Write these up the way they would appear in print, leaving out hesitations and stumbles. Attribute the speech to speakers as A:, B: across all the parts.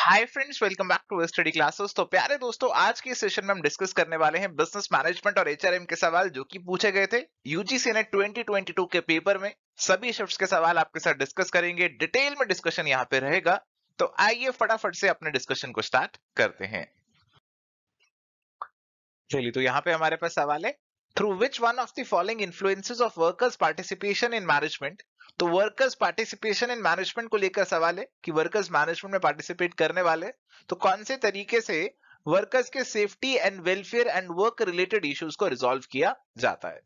A: Hi friends, welcome back to study classes. तो प्यारे दोस्तों, आज के सेशन में हम डिस्कस करने वाले हैं बिजनेस मैनेजमेंट और एचआरएम के सवाल जो कि पूछे गए थे यूजीसी ने 2022 के पेपर में। सभी शिफ्ट्स के सवाल आपके साथ डिस्कस करेंगे, डिटेल में डिस्कशन यहाँ पे रहेगा। तो आइए फटाफट से अपने डिस्कशन को स्टार्ट करते हैं। चलिए, तो यहाँ पे हमारे पास सवाल है, through which one of the following influences of workers participation in management. तो वर्कर्स पार्टिसिपेशन इन मैनेजमेंट को लेकर सवाल है कि वर्कर्स मैनेजमेंट में पार्टिसिपेट करने वाले तो कौन से तरीके से वर्कर्स के safety and welfare and work related issues को रिजॉल्व किया जाता है।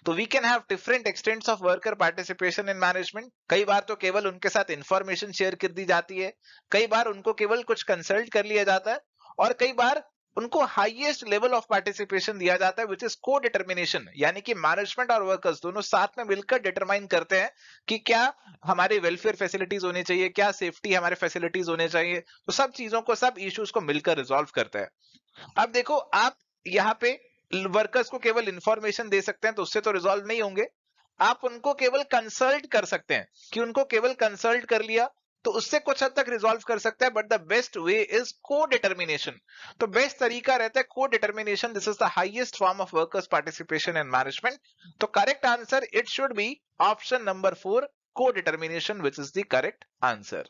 A: तो we can have different extents of worker participation in management. कई बार तो केवल उनके साथ इंफॉर्मेशन शेयर कर दी जाती है, कई बार उनको केवल कुछ कंसल्ट कर लिया जाता है, और कई बार उनको हाईएस्ट लेवल ऑफ पार्टिसिपेशन दिया जाता है विच इज को डिटर्मिनेशन, यानी कि मैनेजमेंट और वर्कर्स दोनों साथ में मिलकर डिटरमाइन करते हैं कि क्या हमारे वेलफेयर फैसिलिटीज होनी चाहिए, क्या सेफ्टी हमारे फैसिलिटीज होने चाहिए। तो सब चीजों को, सब इश्यूज को मिलकर रिजॉल्व करते हैं। अब देखो, आप यहाँ पे वर्कर्स को केवल इंफॉर्मेशन दे सकते हैं तो उससे तो रिजॉल्व नहीं होंगे। आप उनको केवल कंसल्ट कर सकते हैं कि उनको केवल कंसल्ट कर लिया तो उससे कुछ हद तक रिजॉल्व कर सकता है, but the best way is codetermination. तो बेस्ट तरीका रहता है codetermination. This is the highest form of workers participation in management. तो correct answer it should be option number 4, codetermination, which is the correct answer.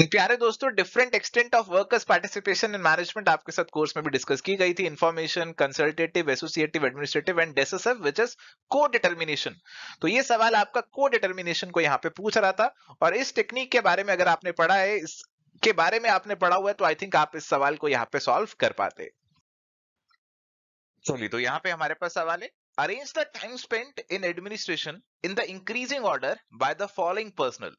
A: प्यारे दोस्तों, different extent of workers participation in management आपके साथ course में भी discuss की गई थी। Information, consultative, associative, administrative and decisive, which is codetermination. तो ये सवाल आपका को डिटर्मिनेशन को यहाँ पे पूछ रहा था, और इस टेक्निक के बारे में अगर आपने पढ़ा है, इसके बारे में आपने पढ़ा हुआ है, तो आई थिंक आप इस सवाल को यहाँ पे सॉल्व कर पाते। चलिए, तो यहाँ पे हमारे पास सवाल है, arrange the time spent in administration in the increasing order by the following personal.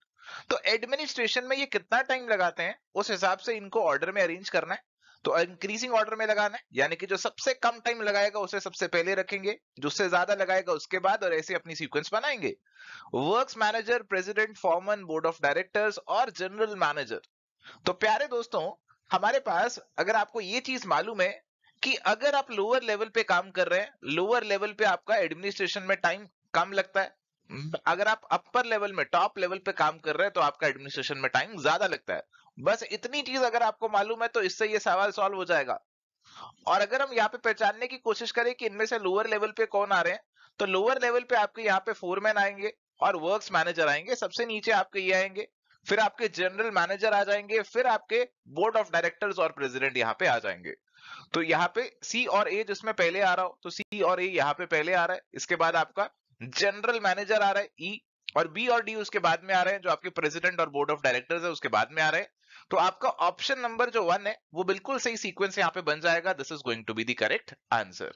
A: तो एडमिनिस्ट्रेशन में ये कितना टाइम लगाते हैं उस हिसाब से इनको ऑर्डर में अरेंज करना है। तो इंक्रीजिंग ऑर्डर में लगाना है, यानी कि जो सबसे कम टाइम लगाएगा उसे सबसे पहले रखेंगे, जो उससे ज्यादा लगाएगा उसके बाद, और ऐसे अपनी सीक्वेंस बनाएंगे। Works manager, president, foreman, board of directors और जनरल मैनेजर। तो प्यारे दोस्तों, हमारे पास अगर आपको ये चीज मालूम है कि अगर आप लोअर लेवल पे काम कर रहे हैं, लोअर लेवल पे आपका एडमिनिस्ट्रेशन में टाइम कम लगता है। अगर आप अपर लेवल में, टॉप लेवल पे काम कर रहे हैं तो आपका एडमिनिस्ट्रेशन में टाइम ज्यादा लगता है। बस इतनी चीज अगर आपको मालूम है तो इससे ये सवाल सॉल्व हो जाएगा। और अगर हम यहाँ पे पहचानने की कोशिश करें कि इनमें से लोअर लेवल पे कौन आ रहे हैं, तो लोअर लेवल पे आपके यहाँ पे फोरमैन आएंगे और वर्क्स मैनेजर आएंगे, सबसे नीचे आपके ये आएंगे, फिर आपके जनरल मैनेजर आ जाएंगे, फिर आपके बोर्ड ऑफ डायरेक्टर्स और प्रेसिडेंट यहाँ पे आ जाएंगे। तो यहाँ पे सी और ए जिसमें पहले आ रहा हो, तो सी और ए यहाँ पे पहले आ रहा है, इसके बाद आपका जनरल मैनेजर आ रहा है ई, और बी और डी उसके बाद में आ रहे हैं, जो आपके प्रेसिडेंट और बोर्ड ऑफ डायरेक्टर्स है उसके बाद में आ रहे हैं। तो आपका ऑप्शन नंबर जो 1 है वो बिल्कुल सही सीक्वेंस यहाँ पे बन जाएगा। This is going to be the correct answer.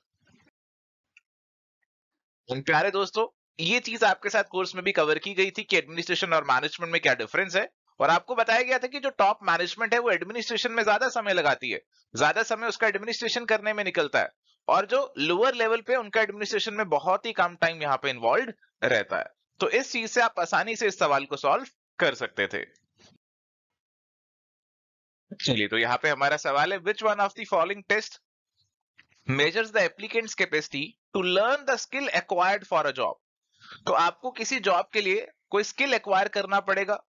A: प्यारे दोस्तों, ये चीज आपके साथ कोर्स में भी कवर की गई थी कि एडमिनिस्ट्रेशन और मैनेजमेंट में क्या डिफरेंस है, और आपको बताया गया था कि जो टॉप मैनेजमेंट है वो एडमिनिस्ट्रेशन में ज्यादा समय लगाती है, ज्यादा समय उसका एडमिनिस्ट्रेशन करने में निकलता है, और जो लोअर लेवल पे उनका एडमिनिस्ट्रेशन में बहुत ही कम टाइम यहाँ पे इन्वॉल्व रहता है। तो इस चीज से आप आसानी से इस सवाल को सॉल्व कर सकते थे। चलिए, तो यहाँ पे हमारा सवाल है, which one of the following test measures the applicant's capacity to learn the skill acquired for a job। तो आपको किसी जॉब के लिए कोई स्किल एक्वायर करना पड़ेगा,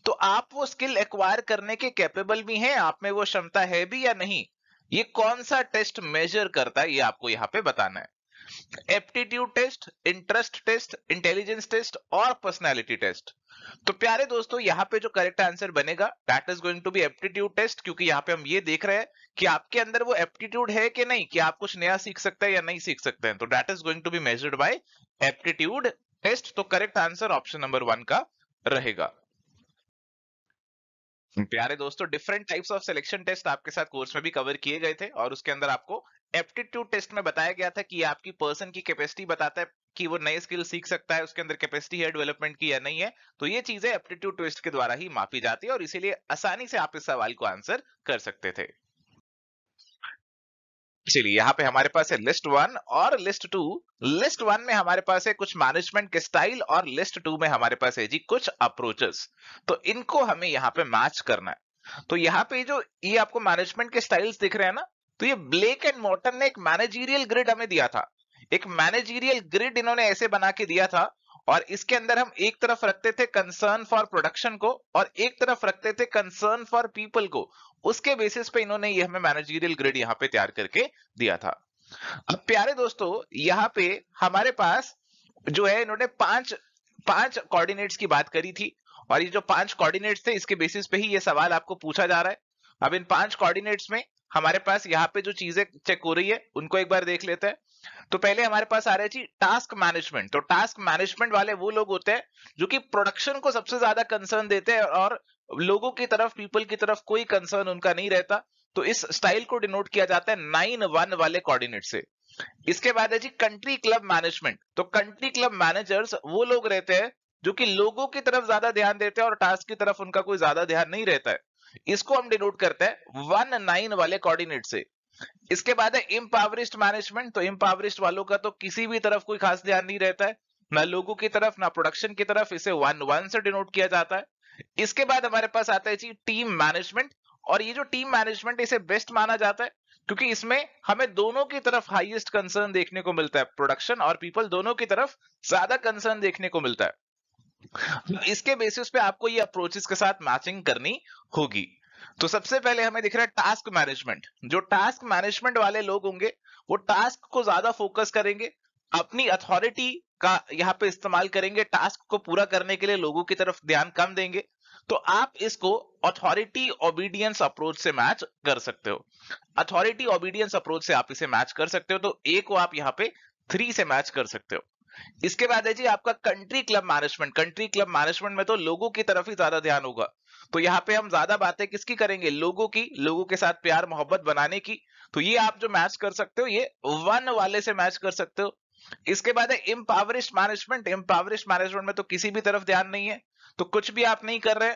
A: तो आप वो स्किल एक्वायर करने के कैपेबल भी हैं, आप में वो क्षमता है भी या नहीं, ये कौन सा टेस्ट मेजर करता है, ये आपको यहाँ पे बताना है। Aptitude test, interest test, intelligence test और पर्सनैलिटी टेस्ट। तो प्यारे दोस्तों, यहाँ पे जो करेक्ट आंसर बनेगा that is going to be aptitude test, क्योंकि यहाँ पे हम ये देख रहे हैं कि आपके अंदर वो एप्टीट्यूड है कि नहीं, कि आप कुछ नया सीख सकते हैं या नहीं सीख सकते हैं। तो that is going to be measured by aptitude test. तो करेक्ट आंसर ऑप्शन नंबर 1 का रहेगा। प्यारे दोस्तों, different types of selection test आपके साथ कोर्स में भी कवर किए गए थे, और उसके अंदर आपको एप्टीट्यूड टेस्ट में बताया गया था कि आपकी पर्सन की कैपेसिटी बताता है कि वो नए स्किल सीख सकता है, उसके अंदर कैपेसिटी है डेवलपमेंट की या नहीं है। तो ये चीजें एप्टीट्यूड टेस्ट के द्वारा ही मापी जाती है, और इसीलिए आसानी से आप इस सवाल को आंसर कर सकते थे। चलिए, यहाँ पे हमारे पास है लिस्ट 1 और लिस्ट 2। लिस्ट 1 में हमारे पास है कुछ मैनेजमेंट के स्टाइल, और लिस्ट 2 में हमारे पास है जी कुछ अप्रोचेस। तो इनको हमें यहाँ पे मैच करना है। तो यहाँ पे जो ये आपको मैनेजमेंट के स्टाइल्स दिख रहे हैं ना, तो ये ब्लेक एंड मॉर्टन ने एक मैनेजरियल ग्रिड हमें दिया था। एक मैनेजरियल ग्रिड इन्होंने ऐसे बना के दिया था, और इसके अंदर हम एक तरफ रखते थे कंसर्न फॉर प्रोडक्शन को और एक तरफ रखते थे कंसर्न फॉर पीपल को। उसके बेसिस पे इन्होंने ये हमें मैनेजरियल ग्रिड यहाँ पे तैयार करके दिया था। अब प्यारे दोस्तों, यहाँ पे हमारे पास जो है इन्होंने पांच पांच कोऑर्डिनेट्स की बात करी थी, और ये जो पांच कोऑर्डिनेट्स थे इसके बेसिस पे ही ये सवाल आपको पूछा जा रहा है। अब इन पांच कोऑर्डिनेट्स में हमारे पास यहाँ पे जो चीजें चेक हो रही है उनको एक बार देख लेते हैं। तो पहले हमारे पास आ रहा है जी टास्क मैनेजमेंट। तो टास्क मैनेजमेंट वाले वो लोग होते हैं जो कि प्रोडक्शन को सबसे ज्यादा कंसर्न देते हैं और लोगों की तरफ, पीपल की तरफ कोई कंसर्न उनका नहीं रहता। तो इस स्टाइल को डिनोट किया जाता है 9-1 वाले कोऑर्डिनेट से। इसके बाद है जी कंट्री क्लब मैनेजमेंट। तो कंट्री क्लब मैनेजर्स वो लोग रहते हैं जो कि लोगों की तरफ ज्यादा ध्यान देते हैं और टास्क की तरफ उनका कोई ज्यादा ध्यान नहीं रहता है। इसको हम डिनोट करते हैं 1-9 वाले कोऑर्डिनेट से। इसके बाद है इम्पावरिस्ट मैनेजमेंट। तो इम्पावरिस्ट वालों का तो किसी भी तरफ कोई खास ध्यान नहीं रहता है, ना लोगों की तरफ ना प्रोडक्शन की तरफ। इसे 1-1 से डिनोट किया जाता है। इसके बाद हमारे पास आता है जी टीम मैनेजमेंट। और ये जो टीम मैनेजमेंट इसे बेस्ट माना जाता है क्योंकि इसमें हमें दोनों की तरफ हाईएस्ट कंसर्न देखने को मिलता है, प्रोडक्शन और पीपल दोनों की तरफ ज्यादा कंसर्न देखने को मिलता है। इसके बेसिस पे आपको ये अप्रोचेस के साथ मैचिंग करनी होगी। तो सबसे पहले हमें दिख रहा है टास्क मैनेजमेंट। जो टास्क मैनेजमेंट वाले लोग होंगे वो टास्क को ज्यादा फोकस करेंगे, अपनी अथॉरिटी का यहाँ पे इस्तेमाल करेंगे, टास्क को पूरा करने के लिए लोगों की तरफ ध्यान कम देंगे। तो आप इसको अथॉरिटी ओबीडियंस अप्रोच से मैच कर सकते हो। अथॉरिटी ओबीडियंस अप्रोच से आप इसे मैच कर सकते हो। तो ए को आप यहाँ पे 3 से मैच कर सकते हो। इसके बाद है जी आपका country club management. Country club management में तो लोगों की तरफ ही ज्यादा ध्यान होगा। तो यहाँ पे हम ज्यादा बातें किसकी करेंगे, लोगों की, लोगों के साथ प्यार मोहब्बत बनाने की। तो ये आप जो मैच कर सकते हो ये 1 वाले से मैच कर सकते हो। इसके बाद है इम्पावरिस्ट मैनेजमेंट। इम्पावरिस्ट मैनेजमेंट में तो किसी भी तरफ ध्यान नहीं है, तो कुछ भी आप नहीं कर रहे।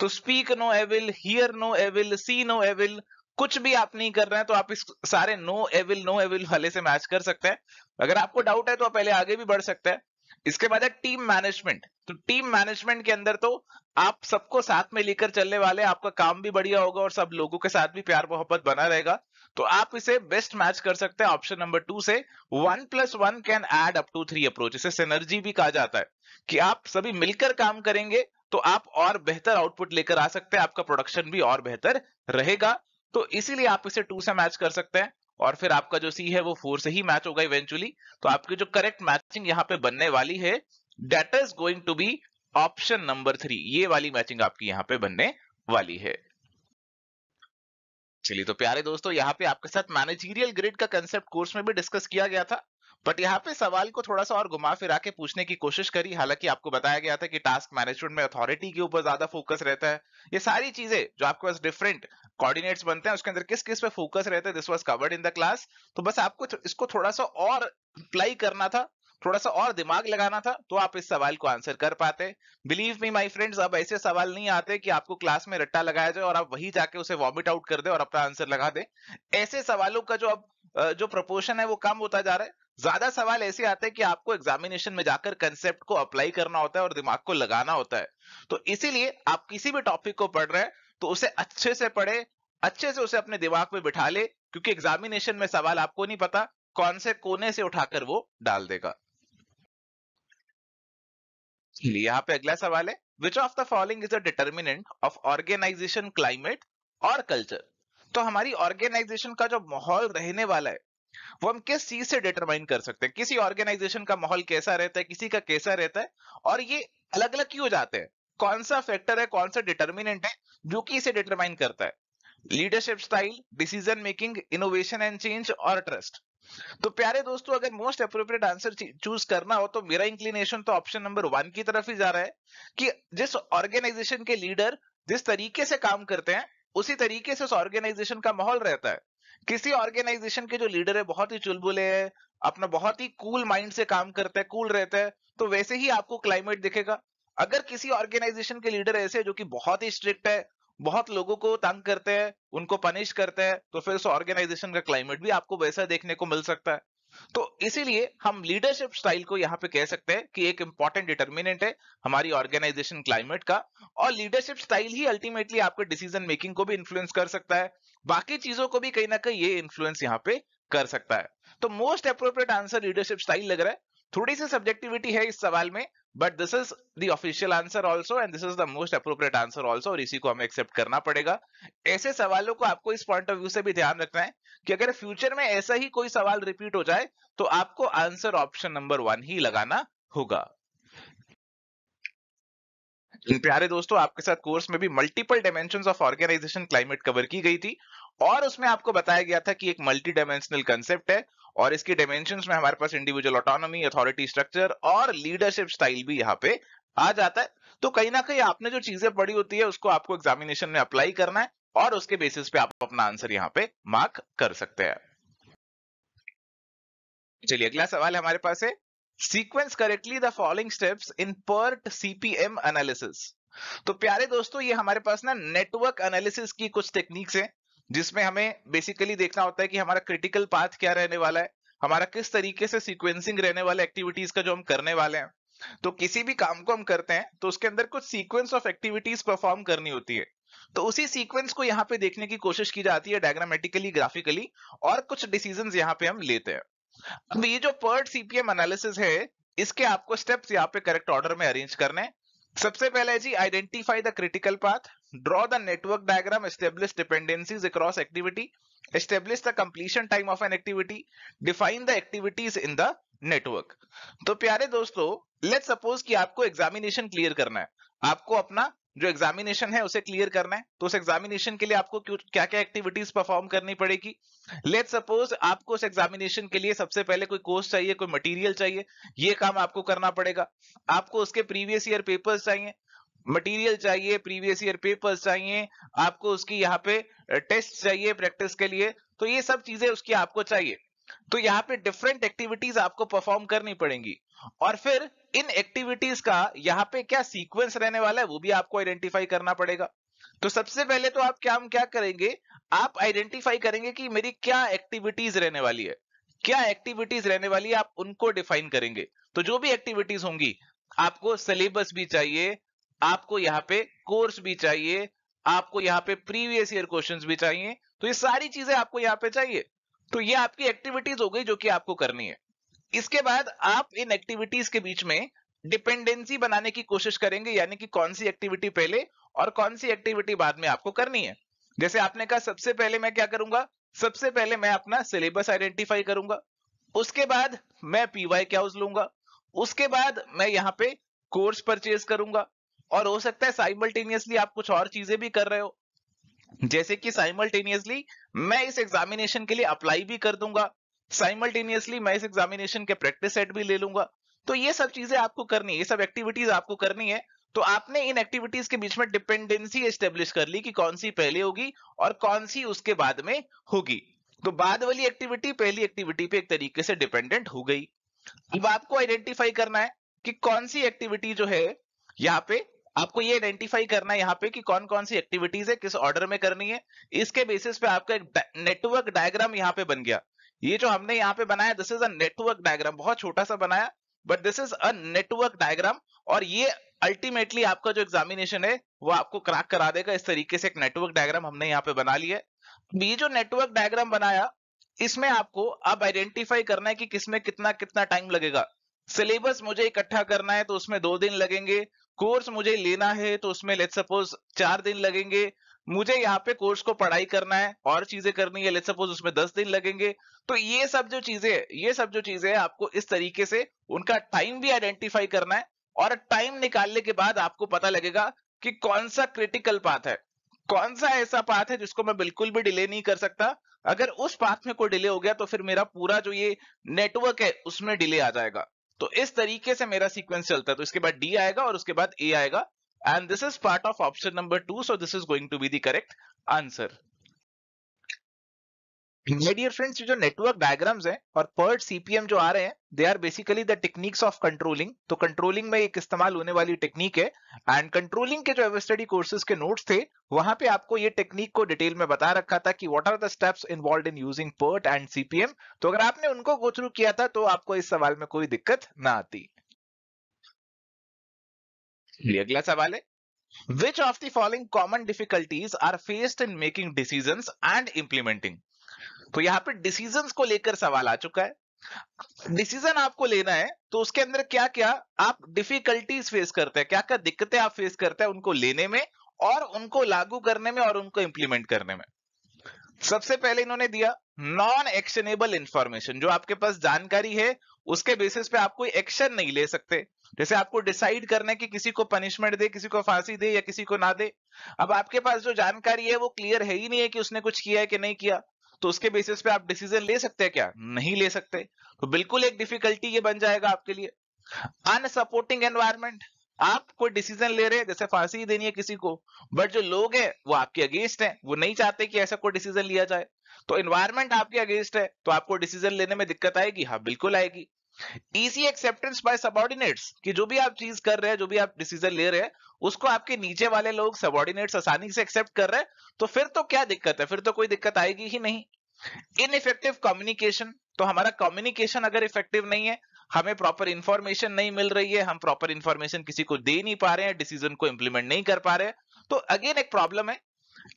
A: तो speak no evil, hear no evil, see no evil, कुछ भी आप नहीं कर रहे हैं तो आप इस सारे नो एविल वाले से मैच कर सकते हैं। अगर आपको डाउट है तो आप पहले आगे भी बढ़ सकते हैं। इसके बाद है टीम मैनेजमेंट। तो टीम मैनेजमेंट के अंदर तो आप सबको साथ में लेकर चलने वाले, आपका काम भी बढ़िया होगा और सब लोगों के साथ भी प्यार मोहब्बत बना रहेगा। तो आप इसे बेस्ट मैच कर सकते हैं ऑप्शन नंबर 2 से। 1+1 can add up to 3 approach. इसे सिनर्जी भी कहा जाता है कि आप सभी मिलकर काम करेंगे तो आप और बेहतर आउटपुट लेकर आ सकते हैं, आपका प्रोडक्शन भी और बेहतर रहेगा। तो इसीलिए आप इसे 2 से मैच कर सकते हैं और फिर आपका जो सी है वो 4 से ही मैच होगा इवेंचुअली। तो आपकी जो करेक्ट मैचिंग यहाँ पे बनने वाली है that is going to be option number 3। ये वाली मैचिंग आपकी यहाँ पे बनने वाली है। चलिए तो प्यारे दोस्तों, यहाँ पे आपके साथ मैनेजरियल ग्रिड का कंसेप्ट कोर्स में भी डिस्कस किया गया था, बट यहाँ पे सवाल को थोड़ा सा और घुमा फिरा के पूछने की कोशिश करी। हालांकि आपको बताया गया था कि टास्क मैनेजमेंट में अथॉरिटी के ऊपर ज्यादा फोकस रहता है। ये सारी चीजें जो आपके पास डिफरेंट कोऑर्डिनेट्स बनते हैं उसके अंदर किस किस पे फोकस रहता है, this was covered in the class. तो बस आपको इसको थोड़ा सा और अप्लाई करना था, थोड़ा सा और दिमाग लगाना था, तो आप इस सवाल को आंसर कर पाते। बिलीव मी माय फ्रेंड्स, अब ऐसे सवाल नहीं आते कि आपको क्लास में रट्टा लगाया जाए और आप वही जाके उसे वॉमिट आउट कर दे और अपना आंसर लगा दे। ऐसे सवालों का जो अब जो प्रोपोर्शन है वो कम होता जा रहा है। ज्यादा सवाल ऐसे आते हैं कि आपको एग्जामिनेशन में जाकर कंसेप्ट को अप्लाई करना होता है और दिमाग को लगाना होता है। तो इसीलिए आप किसी भी टॉपिक को पढ़ रहे हैं तो उसे अच्छे से पढ़े, अच्छे से उसे अपने दिमाग में बिठा ले, क्योंकि एग्जामिनेशन में सवाल आपको नहीं पता कौन से कोने से उठाकर वो डाल देगा। चलिए यहाँ पे अगला सवाल है, which of the following is a determinant of organisation climate और कल्चर। तो हमारी ऑर्गेनाइजेशन का जो माहौल रहने वाला है वो हम किस चीज से डिटरमाइन कर सकते हैं। किसी ऑर्गेनाइजेशन का माहौल कैसा रहता है, किसी का कैसा रहता है, और ये अलग अलग क्यों जाते हैं, कौन सा फैक्टर है, कौन सा डिटर्मिनेंट है जो कि इसे डिटरमाइन करता है। Leadership style, decision making, innovation and change और ट्रस्ट। तो प्यारे दोस्तों, अगर मोस्ट अप्रोप्रिएट आंसर चूज करना हो तो मेरा इंक्लिनेशन तो ऑप्शन नंबर 1 की तरफ ही जा रहा है कि जिस ऑर्गेनाइजेशन के लीडर जिस तरीके से काम करते हैं उसी तरीके से उस ऑर्गेनाइजेशन का माहौल रहता है। किसी ऑर्गेनाइजेशन के जो लीडर है बहुत ही चुलबुले है, अपना बहुत ही कूल माइंड से काम करता है, कूल रहता है, तो वैसे ही आपको क्लाइमेट दिखेगा। अगर किसी ऑर्गेनाइजेशन के लीडर ऐसे हैं जो कि बहुत ही स्ट्रिक्ट है, बहुत लोगों को तंग करते हैं, उनको पनिश करते हैं, तो फिर उस ऑर्गेनाइजेशन का क्लाइमेट भी आपको वैसा देखने को मिल सकता है। तो इसीलिए हम लीडरशिप स्टाइल को यहाँ पे कह सकते हैं कि एक इंपॉर्टेंट डिटर्मिनेंट है हमारी ऑर्गेनाइजेशन क्लाइमेट का। और लीडरशिप स्टाइल ही अल्टीमेटली आपके डिसीजन मेकिंग को भी इन्फ्लुएंस कर सकता है, बाकी चीजों को भी कहीं ना कहीं ये इन्फ्लुएंस यहाँ पे कर सकता है। तो most appropriate answer leadership style लग रहा है। थोड़ी सी सब्जेक्टिविटी है इस सवाल में, but this is the official answer also and this is the most appropriate answer also, और इसी को हमें एक्सेप्ट करना पड़ेगा। ऐसे सवालों को आपको इस पॉइंट ऑफ व्यू से भी ध्यान रखना है कि अगर फ्यूचर में ऐसा ही कोई सवाल रिपीट हो जाए तो आपको आंसर ऑप्शन नंबर 1 ही लगाना होगा। प्यारे दोस्तों, आपके साथ कोर्स में भी multiple dimensions of organisation climate cover की गई थी, और उसमें आपको बताया गया था कि एक मल्टी डायमेंशनल कंसेप्ट है, और इसकी डायमेंशंस में हमारे पास इंडिविजुअल ऑटोनॉमी, अथॉरिटी स्ट्रक्चर और लीडरशिप स्टाइल भी यहाँ पे आ जाता है। तो कहीं ना कहीं आपने जो चीजें पढ़ी होती है उसको आपको एग्जामिनेशन में अप्लाई करना है, और उसके बेसिस पे आप अपना आंसर यहाँ पे मार्क कर सकते हैं। चलिए अगला सवाल हमारे पास है, sequence correctly the following steps in PERT CPM analysis. तो प्यारे दोस्तों, ये हमारे पास ना नेटवर्क एनालिसिस की कुछ टेक्निक्स हैं, जिसमें हमें बेसिकली देखना होता है कि हमारा क्रिटिकल पाथ क्या रहने वाला है, हमारा किस तरीके से सीक्वेंसिंग रहने वाला एक्टिविटीज का जो हम करने वाले हैं। तो किसी भी काम को हम करते हैं तो उसके अंदर कुछ सीक्वेंस ऑफ एक्टिविटीज परफॉर्म करनी होती है, तो उसी सीक्वेंस को यहाँ पे देखने की कोशिश की जाती है डायग्रामेटिकली, ग्राफिकली, और कुछ डिसीजंस यहाँ पे हम लेते हैं। अब ये जो PERT CPM एनालिसिस है, इसके आपको स्टेप्स यहाँ पे करेक्ट ऑर्डर में अरेंज करने हैं। सबसे पहले जी, identify the critical path, draw the network diagram, establish dependencies across activity, establish the completion time of an activity, define the activities in the network. तो प्यारे दोस्तों, लेट्स सपोज कि आपको एग्जामिनेशन क्लियर करना है, आपको अपना जो एग्जामिनेशन है उसे क्लियर करना है, तो उस एग्जामिनेशन के लिए आपको क्या क्या एक्टिविटीज परफॉर्म करनी पड़ेगी। लेट्स सपोज आपको उस एग्जामिनेशन के लिए सबसे पहले कोई कोर्स चाहिए, कोई मटेरियल चाहिए, ये काम आपको करना पड़ेगा। आपको उसके प्रीवियस ईयर पेपर्स चाहिए, मटेरियल चाहिए, प्रीवियस ईयर पेपर्स चाहिए, आपको उसकी यहाँ पे टेस्ट चाहिए प्रैक्टिस के लिए, तो ये सब चीजें उसकी आपको चाहिए। तो यहाँ पे डिफरेंट एक्टिविटीज आपको परफॉर्म करनी पड़ेंगी, और फिर इन एक्टिविटीज का यहाँ पे क्या सीक्वेंस रहने वाला है वो भी आपको आइडेंटिफाई करना पड़ेगा। तो सबसे पहले तो आप क्या करेंगे, आप आइडेंटिफाई करेंगे कि मेरी क्या एक्टिविटीज रहने वाली है, क्या एक्टिविटीज रहने वाली है, आप उनको डिफाइन करेंगे। तो जो भी एक्टिविटीज होंगी, आपको सिलेबस भी चाहिए, आपको यहाँ पे कोर्स भी चाहिए, आपको यहाँ पे प्रीवियस ईयर क्वेश्चंस भी चाहिए, तो ये सारी चीजें आपको यहाँ पे चाहिए। तो ये आपकी एक्टिविटीज हो गई जो कि आपको करनी है। इसके बाद आप इन एक्टिविटीज के बीच में डिपेंडेंसी बनाने की कोशिश करेंगे, यानी कि कौन सी एक्टिविटी पहले और कौन सी एक्टिविटी बाद में आपको करनी है। जैसे आपने कहा सबसे पहले मैं क्या करूंगा, सबसे पहले मैं अपना सिलेबस आइडेंटिफाई करूंगा, उसके बाद मैं पीवाई क्लाउज लूंगा, उसके बाद मैं यहाँ पे कोर्स परचेज करूंगा, और हो सकता है साइमल्टेनियसली आप कुछ और चीजें भी कर रहे हो, जैसे कि साइमल्टेनियसली मैं इस एग्जामिनेशन के लिए अप्लाई भी कर दूंगा, साइमल्टेनियसली मैं इस एग्जामिनेशन के प्रैक्टिस सेट भी ले लूंगा। तो ये सब चीजें आपको करनी है, ये सब एक्टिविटीज आपको करनी है। तो आपने इन एक्टिविटीज के बीच में डिपेंडेंसी एस्टेब्लिश कर ली कि कौन सी पहले होगी और कौन सी उसके बाद में होगी। तो बाद वाली एक्टिविटी पहली एक्टिविटी पे एक तरीके से डिपेंडेंट हो गई। अब आपको आइडेंटिफाई करना है कि कौन सी एक्टिविटी जो है यहाँ पे, आपको ये आइडेंटिफाई करना है यहाँ पे कि कौन कौन सी एक्टिविटीज है, किस ऑर्डर में करनी है। इसके बेसिस पे आपका एक नेटवर्क डायग्राम यहाँ पे बन गया। ये जो हमने यहाँ पे बनाया, this is a network diagram, बहुत छोटा सा बनाया, but this is a network diagram, और ये अल्टीमेटली आपका जो एग्जामिनेशन है वो आपको क्रैक करा देगा। इस तरीके से एक नेटवर्क डायग्राम हमने यहाँ पे बना लिया है। ये जो नेटवर्क डायग्राम बनाया, इसमें आपको अब आइडेंटिफाई करना है कि किसमें कितना कितना टाइम लगेगा। सिलेबस मुझे इकट्ठा करना है तो उसमें 2 दिन लगेंगे, कोर्स मुझे लेना है तो उसमें लेट्स सपोज 4 दिन लगेंगे, मुझे यहाँ पे कोर्स को पढ़ाई करना है और चीजें करनी है, लेट्स सपोज उसमें 10 दिन लगेंगे। तो ये सब जो चीजें हैं आपको इस तरीके से उनका टाइम भी आइडेंटिफाई करना है, और टाइम निकालने के बाद आपको पता लगेगा कि कौन सा क्रिटिकल पाथ है, कौन सा ऐसा पाथ है जिसको मैं बिल्कुल भी डिले नहीं कर सकता। अगर उस पाथ में कोई डिले हो गया तो फिर मेरा पूरा जो ये नेटवर्क है उसमें डिले आ जाएगा। तो इस तरीके से मेरा सीक्वेंस चलता है। तो इसके बाद डी आएगा और उसके बाद ए आएगा, and this is part of option number 2, so this is going to be the correct answer. My dear friends, जो नेटवर्क डायग्राम्स हैं और PERT CPM जो आ रहे हैं, they are basically the techniques of controlling. तो controlling में एक इस्तेमाल होने वाली टेक्निक है, एंड कंट्रोलिंग के जो वेब स्टडी कोर्सेज के नोट्स थे वहां पे आपको ये टेक्निक को डिटेल में बता रखा था कि what are the steps involved in using PERT and CPM। तो अगर आपने उनको गो थ्रू किया था तो आपको इस सवाल में कोई दिक्कत ना आती। अगला सवाल है, which of the following common difficulties are faced in making decisions and implementing। तो यहाँ पे डिसीजंस को लेकर सवाल आ चुका है। डिसीजन आपको लेना है तो उसके अंदर क्या क्या आप डिफिकल्टीज फेस करते हैं, क्या क्या दिक्कतें आप फेस करते हैं उनको लेने में और उनको लागू करने में और उनको इंप्लीमेंट करने में। सबसे पहले इन्होंने दिया नॉन एक्शनेबल इंफॉर्मेशन, जो आपके पास जानकारी है उसके बेसिस पे आप कोई एक्शन नहीं ले सकते। जैसे आपको डिसाइड करना है कि किसी को पनिशमेंट दे, किसी को फांसी दे या किसी को ना दे। अब आपके पास जो जानकारी है वो क्लियर है ही नहीं है कि उसने कुछ किया है कि नहीं किया, तो उसके बेसिस पे आप डिसीजन ले सकते हैं क्या? नहीं ले सकते। तो बिल्कुल एक डिफिकल्टी ये बन जाएगा आपके लिए। अनसपोर्टिंग एनवायरनमेंट, आप कोई डिसीजन ले रहे हैं जैसे फांसी ही देनी है किसी को, बट जो लोग हैं वो आपके अगेंस्ट हैं, वो नहीं चाहते कि ऐसा कोई डिसीजन लिया जाए। तो एनवायरनमेंट आपके अगेंस्ट है तो आपको डिसीजन लेने में दिक्कत आएगी। हाँ बिल्कुल आएगी। इजी एक्सेप्टेंस बाय सबऑर्डिनेट्स, कि जो भी आप चीज कर रहे हैं, जो भी आप डिसीजन ले रहे हैं, उसको आपके नीचे वाले लोग सबऑर्डिनेट्स आसानी से एक्सेप्ट कर रहे हैं, तो फिर तो क्या दिक्कत है, फिर तो कोई दिक्कत आएगी ही नहीं। इनइफेक्टिव कम्युनिकेशन, तो हमारा कम्युनिकेशन अगर इफेक्टिव नहीं है, हमें प्रॉपर इंफॉर्मेशन नहीं मिल रही है, हम प्रॉपर इंफॉर्मेशन किसी को दे नहीं पा रहे हैं, डिसीजन को इंप्लीमेंट नहीं कर पा रहे हैं, तो अगेन एक प्रॉब्लम है।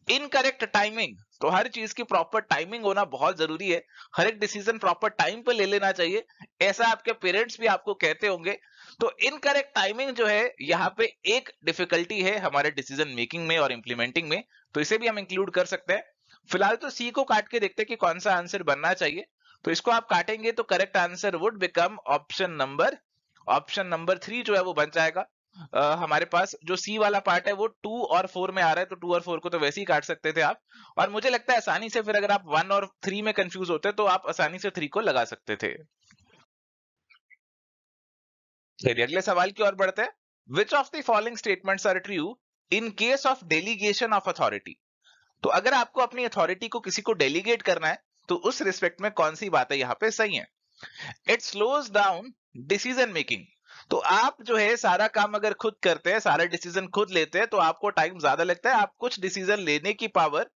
A: इनकरेक्ट टाइमिंग, तो हर चीज की प्रॉपर टाइमिंग होना बहुत जरूरी है। हर एक डिसीजन प्रॉपर टाइम पे ले लेना चाहिए, ऐसा आपके पेरेंट्स भी आपको कहते होंगे। तो इनकरेक्ट टाइमिंग जो है यहाँ पे एक डिफिकल्टी है हमारे डिसीजन मेकिंग में और इंप्लीमेंटिंग में, तो इसे भी हम इंक्लूड कर सकते हैं। फिलहाल तो सी को काट के देखते हैं कि कौन सा आंसर बनना चाहिए। तो इसको आप काटेंगे तो correct answer would become option number 3 जो है वो बन जाएगा। हमारे पास जो सी वाला पार्ट है वो 2 और 4 में आ रहा है, तो 2 और 4 को तो वैसे ही काट सकते थे आप। और मुझे लगता है आसानी से फिर अगर आप 1 और 3 में कंफ्यूज होते तो आप आसानी से 3 को लगा सकते थे। चलिए अगले सवाल की ओर बढ़ते हैं। Which of the following statements are true in case of delegation of authority? तो अगर आपको अपनी अथॉरिटी को किसी को डेलीगेट करना है तो उस रिस्पेक्ट में कौन सी बातें यहाँ पे सही है? It slows down decision making, तो आप जो है सारा काम अगर खुद करते हैं, सारे डिसीजन खुद लेते हैं, तो आपको टाइम ज्यादा लगता है, आप कुछ डिसीजन लेने की पावर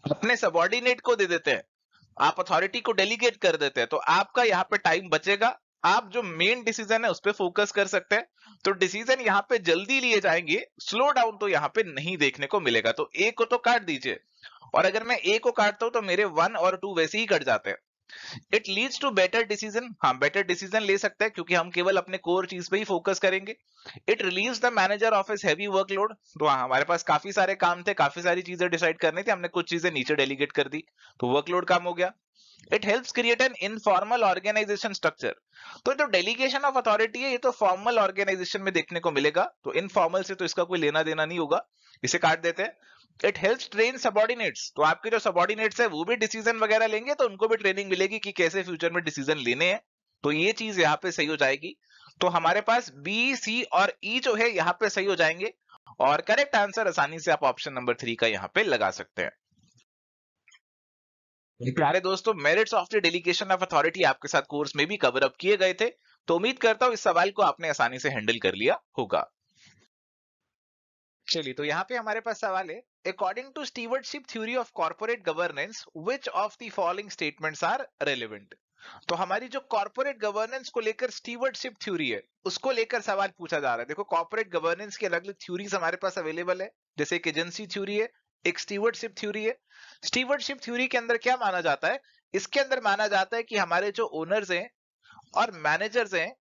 A: अपने सबॉर्डिनेट को दे देते हैं, आप अथॉरिटी को डेलीगेट कर देते हैं, तो आपका यहाँ पे टाइम बचेगा, आप जो मेन डिसीजन है उस पर फोकस कर सकते हैं। तो डिसीजन यहाँ पे जल्दी लिए जाएंगे, स्लो डाउन तो यहाँ पे नहीं देखने को मिलेगा। तो ए को तो काट दीजिए, और अगर मैं ए को काटता हूं तो मेरे 1 और 2 वैसे ही कट जाते हैं। It leads to better decision, हाँ बेटर डिसीजन ले सकते हैं क्योंकि हम केवल अपने कोर चीज पे ही फोकस करेंगे। It relieves the manager of his heavy workload, तो हाँ हमारे पास काफी सारे काम थे, काफी सारी चीजें डिसाइड करनी थी, हमने कुछ चीजें नीचे डेलीगेट कर दी, तो वर्कलोड कम हो गया। It helps create an informal organisation structure, तो जो डेलीगेशन ऑफ अथॉरिटी है ये तो फॉर्मल ऑर्गेनाइजेशन में देखने को मिलेगा, तो इनफॉर्मल से तो इसका कोई लेना देना नहीं होगा, इसे काट देते हैं। इट हेल्प्स ट्रेन सबॉर्डिनेट्स, तो आपके जो सबॉर्डिनेट्स है वो भी डिसीजन वगैरह लेंगे तो उनको भी ट्रेनिंग मिलेगी कि कैसे फ्यूचर में डिसीजन लेने हैं, तो ये चीज यहाँ पे सही हो जाएगी। तो हमारे पास बी, सी और ई जो है यहाँ पे सही हो जाएंगे, और करेक्ट आंसर आसानी से आप ऑप्शन नंबर 3 का यहाँ पे लगा सकते हैं। प्यारे दोस्तों, merits of the delegation of authority आपके साथ कोर्स में भी कवर अप किए गए थे, तो उम्मीद करता हूं इस सवाल को आपने आसानी से हैंडल कर लिया होगा। चलिए तो यहाँ पे हमारे पास सवाल है, according to stewardship theory of corporate governance which of the following statements are relevant? तो हमारी जो कॉर्पोरेट गवर्नेंस को लेकर स्टीवर्डशिप थ्योरी है उसको लेकर सवाल पूछा जा रहा है। देखो कॉर्पोरेट गवर्नेंस की अलग अलग थ्योरीज हमारे पास अवेलेबल है, जैसे एक एजेंसी थ्योरी है, एक स्टीवर्डशिप थ्योरी है। स्टीवर्डशिप थ्योरी के अंदर क्या माना जाता है? इसके अंदर माना जाता है कि हमारे जो ओनर्स हैं और मैनेजर्स हैं,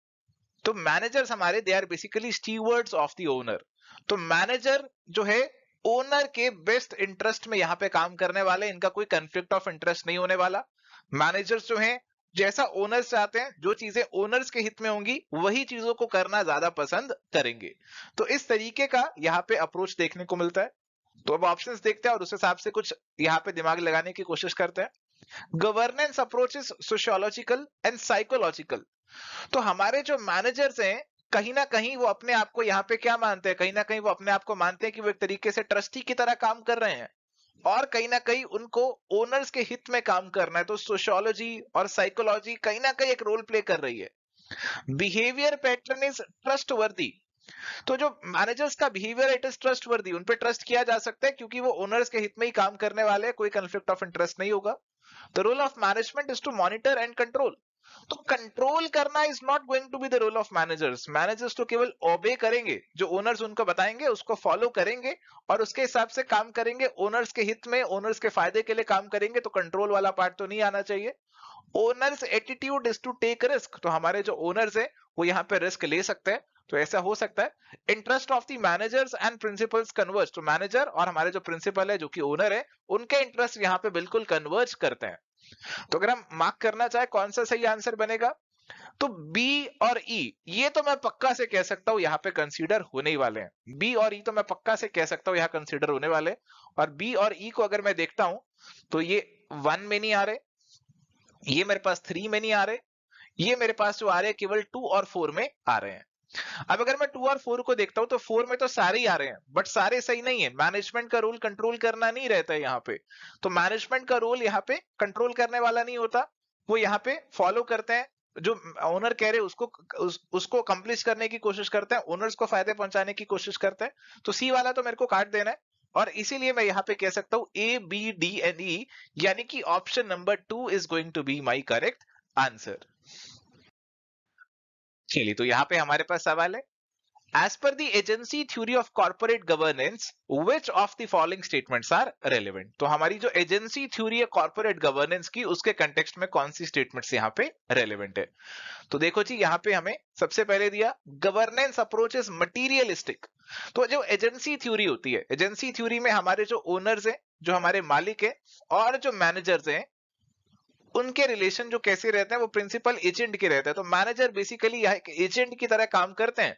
A: तो मैनेजर्स हमारे they are basically stewards of the owner. तो मैनेजर जो है ओनर के बेस्ट इंटरेस्ट में यहाँ पे काम करने वाले, इनका कोई कंफ्लिक्ट ऑफ इंटरेस्ट नहीं होने वाला। मैनेजर्स जो हैं जैसा ओनर्स चाहते हैं, जो चीजें ओनर्स के हित में होंगी वही चीजों को करना ज्यादा पसंद करेंगे। तो इस तरीके का यहाँ पे अप्रोच देखने को मिलता है। तो अब ऑप्शंस देखते हैं और उस हिसाब से कुछ यहाँ पे दिमाग लगाने की कोशिश करते हैं। Governance approach is sociological and psychological, तो हमारे जो मैनेजर्स हैं कहीं ना कहीं वो अपने आप को यहाँ पे क्या मानते हैं, कहीं ना कहीं वो अपने आप को मानते हैं कि वो एक तरीके से ट्रस्टी की तरह काम कर रहे हैं, और कहीं ना कहीं उनको ओनर्स के हित में काम करना है। तो सोशियोलॉजी और साइकोलॉजी कहीं ना कहीं एक रोल प्ले कर रही है। बिहेवियर पैटर्न इज ट्रस्टवर्दी, तो जो मैनेजर्स का बिहेवियर इट इज ट्रस्टवर्दी, उन पे ट्रस्ट किया जा सकता है क्योंकि वो ओनर्स के हित में ही काम करने वाले हैं, कोई कंफ्लिक्ट ऑफ इंटरेस्ट नहीं होगा। The role of management is to monitor and control, तो कंट्रोल करना is not going to be the role of managers. Managers तो केवल ओबे करेंगे, जो ओनर्स उनको बताएंगे उसको फॉलो करेंगे और उसके हिसाब से काम करेंगे, ओनर्स के हित में, ओनर्स के फायदे के लिए काम करेंगे, तो कंट्रोल वाला पार्ट तो नहीं आना चाहिए। Owner's attitude is to take risk, तो हमारे जो ओनर्स है वो यहाँ पे रिस्क ले सकते हैं, तो ऐसा हो सकता है। Interest of the managers and principles converge, तो मैनेजर और हमारे जो प्रिंसिपल है जो कि ओनर है उनके इंटरेस्ट यहाँ पे बिल्कुल कन्वर्ज करते हैं। तो अगर हम मार्क करना चाहे कौन सा सही आंसर बनेगा, तो बी और ई ये तो मैं पक्का से कह सकता हूं यहाँ पे कंसीडर होने ही वाले हैं। बी और ई तो मैं पक्का से कह सकता हूं यहाँ कंसीडर होने वाले हैं। और बी और ई को अगर मैं देखता हूं तो ये 1 में नहीं आ रहे, ये मेरे पास 3 में नहीं आ रहे, ये मेरे पास जो आ रहे हैं केवल 2 और 4 में आ रहे हैं। अब अगर मैं 2 और 4 को देखता हूं तो 4 में तो सारे ही आ रहे हैं, बट सारे सही नहीं है। मैनेजमेंट का रोल कंट्रोल करना नहीं रहता है यहाँ पे, तो मैनेजमेंट का रोल यहाँ पे कंट्रोल करने वाला नहीं होता, वो यहाँ पे फॉलो करते हैं जो ओनर कह रहे हैं उसको अकम्प्लिश करने की कोशिश करते हैं, ओनर्स को फायदे पहुंचाने की कोशिश करते हैं। तो सी वाला तो मेरे को काट देना है, और इसीलिए मैं यहाँ पे कह सकता हूं A B D and E, यानी कि option number 2 is going to be my correct answer. चलिए, तो यहाँ पे हमारे पास सवाल है, As per the agency theory of corporate governance, which of the following statements are relevant? तो हमारी जो एजेंसी थ्योरी है कॉर्पोरेट गवर्नेंस की, उसके कंटेक्स्ट में कौन सी स्टेटमेंट्स यहाँ पे रेलेवेंट है? तो देखो जी, यहाँ पे हमें सबसे पहले दिया गवर्नेंस अप्रोच इज मटीरियलिस्टिक। तो जो एजेंसी थ्योरी होती है, एजेंसी थ्योरी में हमारे जो ओनर्स हैं, जो हमारे मालिक है और जो मैनेजर्स हैं, उनके रिलेशन जो कैसे रहते हैं वो प्रिंसिपल एजेंट के रहते हैं। तो मैनेजर बेसिकली एक एजेंट की तरह काम करते हैं।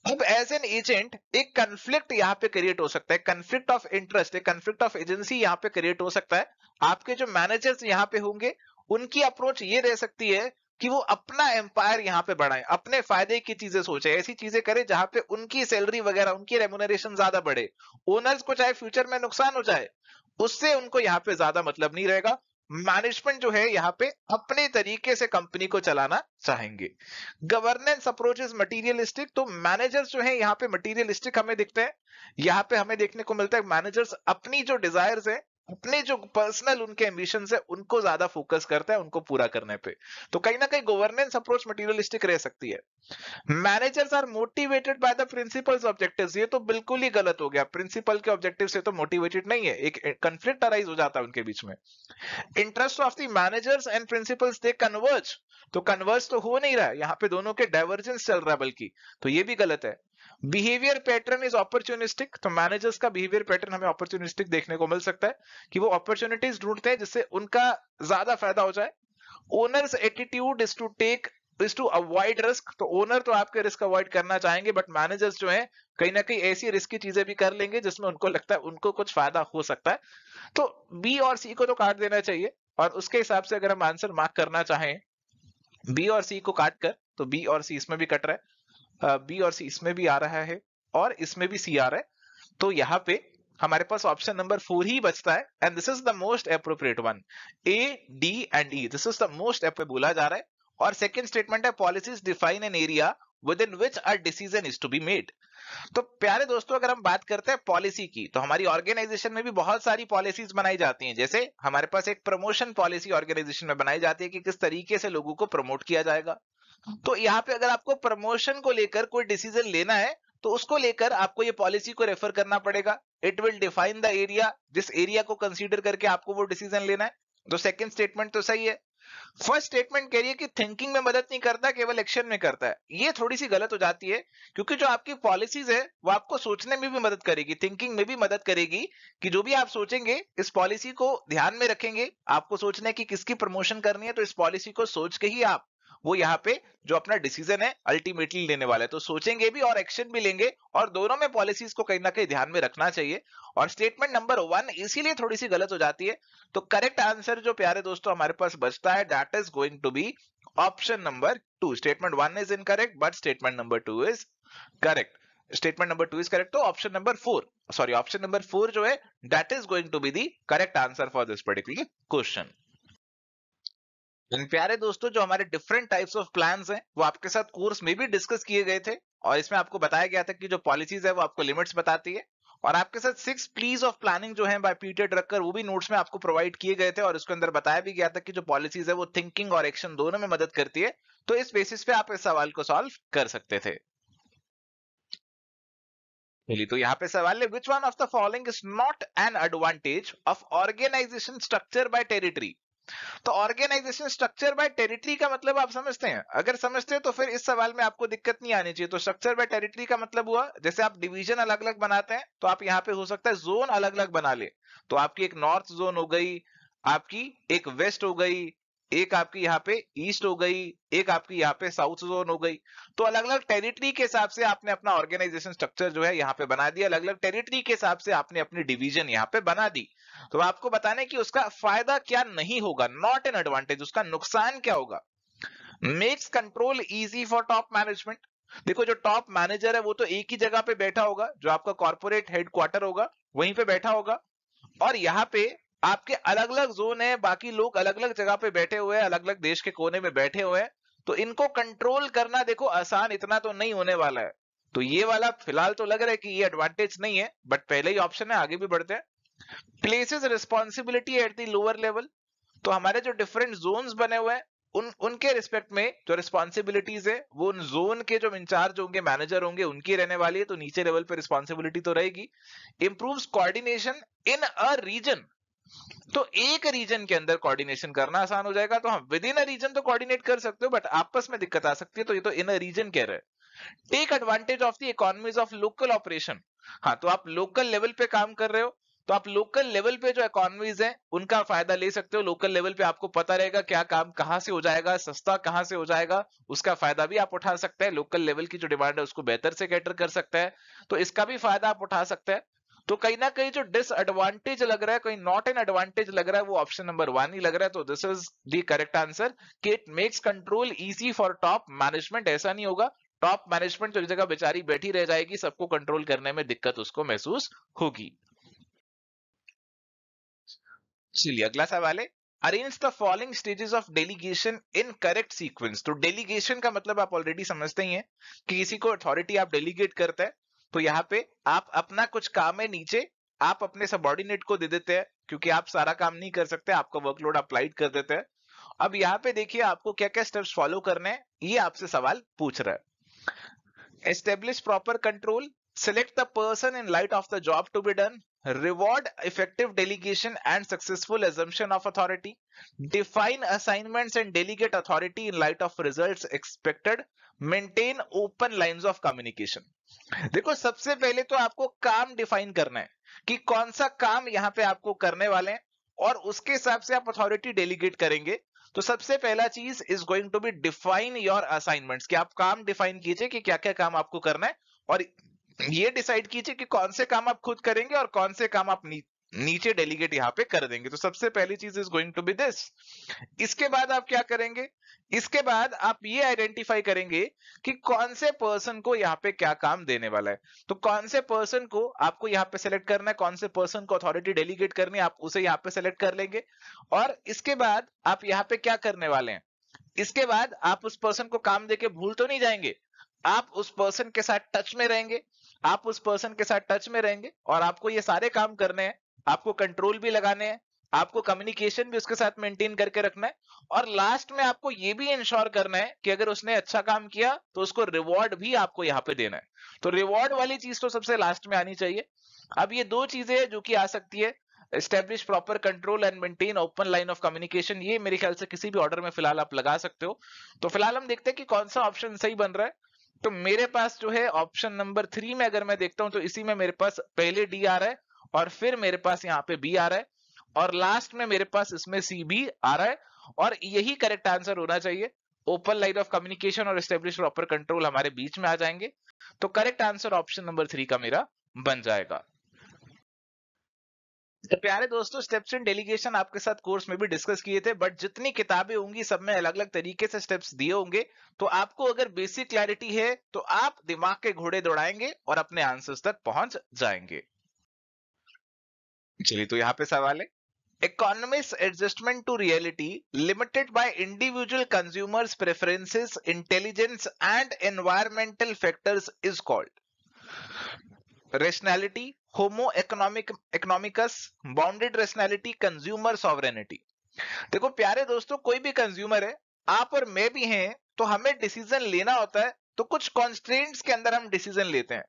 A: अब एज एन एजेंट एक कंफ्लिक्ट यहाँ पे क्रिएट हो सकता है, कंफ्लिक्ट ऑफ इंटरेस्ट, एक कंफ्लिक्ट ऑफ एजेंसी यहाँ पे क्रिएट हो सकता है। आपके जो मैनेजर्स यहाँ पे होंगे उनकी अप्रोच ये रह सकती है कि वो अपना एम्पायर यहाँ पे बढ़ाएं, अपने फायदे की चीजें सोचे, ऐसी चीजें करें जहां पे उनकी सैलरी वगैरह, उनकी रेमुनरेशन ज्यादा बढ़े। ओनर्स को चाहे फ्यूचर में नुकसान हो जाए, उससे उनको यहाँ पे ज्यादा मतलब नहीं रहेगा। मैनेजमेंट जो है यहाँ पे अपने तरीके से कंपनी को चलाना चाहेंगे। गवर्नेंस अप्रोच इज मटीरियलिस्टिक, तो मैनेजर्स जो है यहाँ पे मटीरियलिस्टिक हमें दिखते हैं। यहाँ पे हमें देखने को मिलता है मैनेजर्स अपनी जो डिजायर्स है, अपने जो पर्सनल उनके एम्बिशंस है, उनको ज्यादा फोकस करता है उनको पूरा करने पे। तो कहीं ना कहीं गवर्नेंस अप्रोच मटीरियलिस्टिक रह सकती है। Managers are motivated by the principal's objectives, ये तो बिल्कुल ही गलत हो गया। प्रिंसिपल के ऑब्जेक्टिव से तो मोटिवेटेड नहीं है, एक कंफ्लिक्ट अराइज हो जाता है उनके बीच में। Interest of the managers and principles they converge, तो कन्वर्ज तो हो नहीं रहा है, यहाँ पे दोनों के डाइवर्जेंस चल रहा है बल्कि, तो ये भी गलत है। बिहेवियर पैटर्न इज अपॉर्चुनिस्टिक, तो मैनेजर्स का बिहेवियर पैटर्न हमें अपॉर्चुनिस्टिक देखने को मिल सकता है कि वो अपॉर्चुनिटीज ढूंढते हैं जिससे उनका ज्यादा फायदा हो जाए। Owner's attitude is to avoid risk, तो ओनर तो आपके रिस्क अवॉइड करना चाहेंगे, बट मैनेजर्स जो है कहीं ना कहीं ऐसी रिस्की चीजें भी कर लेंगे जिसमें उनको लगता है उनको कुछ फायदा हो सकता है। तो बी और सी को तो काट देना चाहिए, और उसके हिसाब से अगर हम आंसर मार्क करना चाहें बी और सी को काट कर, तो बी और सी इसमें भी कट रहा है, बी और सी इसमें भी आ रहा है, और इसमें भी सी आ रहा है। तो यहाँ पे हमारे पास ऑप्शन नंबर 4 ही बचता है, and this is the most appropriate one. A D and E, this is the most appropriate बोला जा रहा है। और सेकंड स्टेटमेंट है policies define an area within which a decision is to be made. तो प्यारे दोस्तों, अगर हम बात करते हैं पॉलिसी की, तो हमारी ऑर्गेनाइजेशन में भी बहुत सारी पॉलिसीज बनाई जाती हैं। जैसे हमारे पास एक प्रमोशन पॉलिसी ऑर्गेनाइजेशन में बनाई जाती है कि किस तरीके से लोगों को प्रमोट किया जाएगा। तो यहाँ पे अगर आपको प्रमोशन को लेकर कोई डिसीजन लेना है, तो उसको लेकर आपको ये पॉलिसी को रेफर करना पड़ेगा। It will define the area, जिस एरिया को कंसीडर करके आपको वो डिसीजन लेना है। तो सेकंड स्टेटमेंट तो सही है। फर्स्ट स्टेटमेंट कह रही है कि थिंकिंग में मदद नहीं करता, केवल एक्शन में करता है। ये थोड़ी सी गलत हो जाती है, क्योंकि जो आपकी पॉलिसीज है वो आपको सोचने में भी मदद करेगी, थिंकिंग में भी मदद करेगी, कि जो भी आप सोचेंगे इस पॉलिसी को ध्यान में रखेंगे, आपको सोचना है कि किसकी प्रमोशन करनी है, तो इस पॉलिसी को सोच के ही आप वो यहाँ पे जो अपना डिसीजन है अल्टीमेटली लेने वाले हैं। तो सोचेंगे भी और एक्शन भी लेंगे, और दोनों में पॉलिसीज को कहीं ना कहीं ध्यान में रखना चाहिए। और स्टेटमेंट नंबर 1 इसीलिए थोड़ी सी गलत हो जाती है। तो करेक्ट आंसर जो प्यारे दोस्तों हमारे पास बचता है, that is going to be option number 2। Statement 1 is incorrect, but statement number 2 is correct. Statement number 2 is correct, तो option number 4, sorry option number 4 जो है that is going to be the correct answer for this particular question. प्यारे दोस्तों, जो हमारे different types of plans हैं वो आपके साथ कोर्स में भी डिस्कस किए गए थे, और इसमें आपको बताया गया था कि जो पॉलिसीज है वो आपको लिमिट्स बताती है। और आपके साथ 6 प्लीज ऑफ प्लानिंग जो है बाय पीटर ड्रकर, वो भी नोट्स में आपको प्रोवाइड किए गए थे, और उसके अंदर बताया भी गया था कि जो पॉलिसीज है वो थिंकिंग और एक्शन दोनों में मदद करती है। तो इस बेसिस पे आप इस सवाल को सॉल्व कर सकते थे। चलिए, तो यहाँ पे सवाल है, which one of the following is not an advantage of organisation structure by territory. तो ऑर्गेनाइजेशन स्ट्रक्चर बाय टेरिटरी का मतलब आप समझते हैं? अगर समझते हैं तो फिर इस सवाल में आपको दिक्कत नहीं आनी चाहिए। तो स्ट्रक्चर बाय टेरिटरी का मतलब हुआ, जैसे आप डिवीजन अलग अलग बनाते हैं तो आप यहाँ पे हो सकता है जोन अलग अलग बना ले। तो आपकी एक नॉर्थ जोन हो गई, आपकी एक वेस्ट हो गई, एक आपकी यहाँ पे ईस्ट हो गई, एक आपकी यहाँ पे साउथ जोन हो गई। तो अलग अलग टेरिटरी के हिसाब से आपने अपना ऑर्गेनाइजेशन स्ट्रक्चर जो है यहाँ पे बना दिया, अलग अलग टेरिटरी के हिसाब से आपने अपनी डिवीजन यहाँ पे बना दी। तो आपको बताने कि उसका फायदा क्या नहीं होगा, नॉट एन एडवांटेज, उसका नुकसान क्या होगा। Makes control easy for top management. देखो जो टॉप मैनेजर है वो तो एक ही जगह पे बैठा होगा, जो आपका कॉर्पोरेट हेडक्वार्टर होगा वहीं पे बैठा होगा, और यहाँ पे आपके अलग अलग जोन है, बाकी लोग अलग अलग जगह पे बैठे हुए हैं, अलग अलग देश के कोने में बैठे हुए हैं। तो इनको कंट्रोल करना देखो आसान इतना तो नहीं होने वाला है। तो ये वाला फिलहाल तो लग रहा है कि ये एडवांटेज नहीं है, बट पहले ही ऑप्शन है, आगे भी बढ़ते हैं। Places responsibility at the lower level. तो हमारे जो डिफरेंट जोन्स बने हुए हैं उनके रिस्पेक्ट में जो रिस्पॉन्सिबिलिटीज है वो उन जोन के जो इंचार्ज होंगे, मैनेजर होंगे, उनकी रहने वाली है, तो नीचे लेवल पे रिस्पॉन्सिबिलिटी तो रहेगी। Improves coordination in a region. तो एक रीजन के अंदर कोऑर्डिनेशन करना आसान हो जाएगा। तो हम विद इन अ रीजन तो कोऑर्डिनेट कर सकते हो, बट आपस में दिक्कत आ सकती है, तो ये तो इन अ रीजन कह रहे हैं। Take advantage of the economies of local operation. हाँ, तो आप लोकल लेवल पे काम कर रहे हो तो आप लोकल लेवल पे जो इकोनॉमीज हैं उनका फायदा ले सकते हो। लोकल लेवल पे आपको पता रहेगा क्या काम कहां से हो जाएगा, सस्ता कहां से हो जाएगा, उसका फायदा भी आप उठा सकते हैं। लोकल लेवल की जो डिमांड है उसको बेहतर से कैटर कर सकता है, तो इसका भी फायदा आप उठा सकते हैं। तो कहीं ना कहीं जो डिसएडवांटेज लग रहा है, कहीं नॉट एन एडवांटेज लग रहा है, वो ऑप्शन नंबर 1 ही लग रहा है। तो this is the correct answer कि it makes control easy for top management. ऐसा नहीं होगा, टॉप मैनेजमेंट जो जगह बेचारी बैठी रह जाएगी, सबको कंट्रोल करने में दिक्कत उसको महसूस होगी। चलिए अगला सवाल है, arrange the following stages of delegation in correct sequence. तो डेलीगेशन का मतलब आप ऑलरेडी समझते ही हैं कि किसी को अथॉरिटी आप डेलीगेट करते हैं, तो यहाँ पे आप अपना कुछ काम है नीचे, आप अपने सबऑर्डिनेट को दे देते हैं, क्योंकि आप सारा काम नहीं कर सकते, आपका वर्कलोड अप्लाइड कर देते हैं। अब यहाँ पे देखिए आपको क्या क्या स्टेप्स फॉलो करने हैं, ये आपसे सवाल पूछ रहा है। Establish proper control, select the person in light of the job to be done, reward effective delegation and successful assumption of authority, define assignments and delegate authority in light of results expected, maintain open lines of communication। देखो सबसे पहले तो आपको काम define करना है कि कौन सा काम यहाँ पे आपको करने वाले हैं, और उसके हिसाब से आप अथॉरिटी डेलीगेट करेंगे। तो सबसे पहला चीज is going to be define your assignments, कि आप काम डिफाइन कीजिए कि क्या क्या काम आपको करना है, और ये डिसाइड कीजिए कि कौन से काम आप खुद करेंगे और कौन से काम आप नीचे डेलीगेट यहाँ पे कर देंगे। तो सबसे पहली चीज is going to be this. इसके बाद आप क्या करेंगे, इसके बाद आप ये आइडेंटिफाई करेंगे कि कौन से पर्सन को यहाँ पे क्या काम देने वाला है। तो कौन से पर्सन को आपको यहाँ पे सेलेक्ट करना है, कौन से पर्सन को अथॉरिटी डेलीगेट करनी है, आप उसे यहाँ पे सेलेक्ट कर लेंगे। और इसके बाद आप यहाँ पे क्या करने वाले हैं, इसके बाद आप उस पर्सन को काम देके भूल तो नहीं जाएंगे, आप उस पर्सन के साथ टच में रहेंगे, आप उस पर्सन के साथ टच में रहेंगे, और आपको ये सारे काम करने हैं, आपको कंट्रोल भी लगाने हैं, आपको कम्युनिकेशन भी उसके साथ मेंटेन करके रखना है, और लास्ट में आपको ये भी इंश्योर करना है कि अगर उसने अच्छा काम किया तो उसको रिवॉर्ड भी आपको यहाँ पे देना है। तो रिवॉर्ड वाली चीज तो सबसे लास्ट में आनी चाहिए। अब ये दो चीजें जो कि आ सकती है, establish proper control and maintain open line of communication, ये मेरे ख्याल से किसी भी ऑर्डर में फिलहाल आप लगा सकते हो। तो फिलहाल हम देखते हैं कि कौन सा ऑप्शन सही बन रहा है। तो मेरे पास जो है ऑप्शन नंबर 3 में अगर मैं देखता हूं तो इसी में मेरे पास पहले डी आ रहा है, और फिर मेरे पास यहाँ पे बी आ रहा है, और लास्ट में मेरे पास इसमें सी भी आ रहा है, और यही करेक्ट आंसर होना चाहिए। ओपन लाइन ऑफ कम्युनिकेशन और एस्टेब्लिश प्रॉपर कंट्रोल हमारे बीच में आ जाएंगे। तो करेक्ट आंसर ऑप्शन नंबर 3 का मेरा बन जाएगा। तो प्यारे दोस्तों, स्टेप्स इन डेलीगेशन आपके साथ कोर्स में भी डिस्कस किए थे, बट जितनी किताबें होंगी सब में अलग अलग तरीके से स्टेप्स दिए होंगे। तो आपको अगर बेसिक क्लैरिटी है तो आप दिमाग के घोड़े दौड़ाएंगे और अपने आंसर्स तक पहुंच जाएंगे। चलिए, तो यहाँ पे सवाल है, economics adjustment to reality limited by individual consumers preferences intelligence and environmental factors is called rationality, homo economicus, bounded rationality, consumer sovereignty. देखो प्यारे दोस्तों, कोई भी कंज्यूमर है, आप और मैं भी हैं, तो हमें डिसीजन लेना होता है, तो कुछ कॉन्स्ट्रेंट्स के अंदर हम डिसीजन लेते हैं।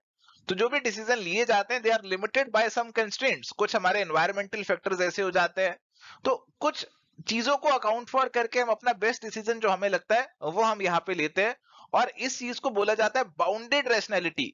A: तो जो भी डिसीजन लिए जाते हैं they are limited by some constraints. कुछ हमारे एनवायरमेंटल फैक्टर्स ऐसे हो जाते हैं, तो कुछ चीजों को अकाउंट फॉर करके हम अपना बेस्ट डिसीजन जो हमें लगता है वो हम यहाँ पे लेते हैं, और इस चीज को बोला जाता है बाउंडेड रैशनैलिटी,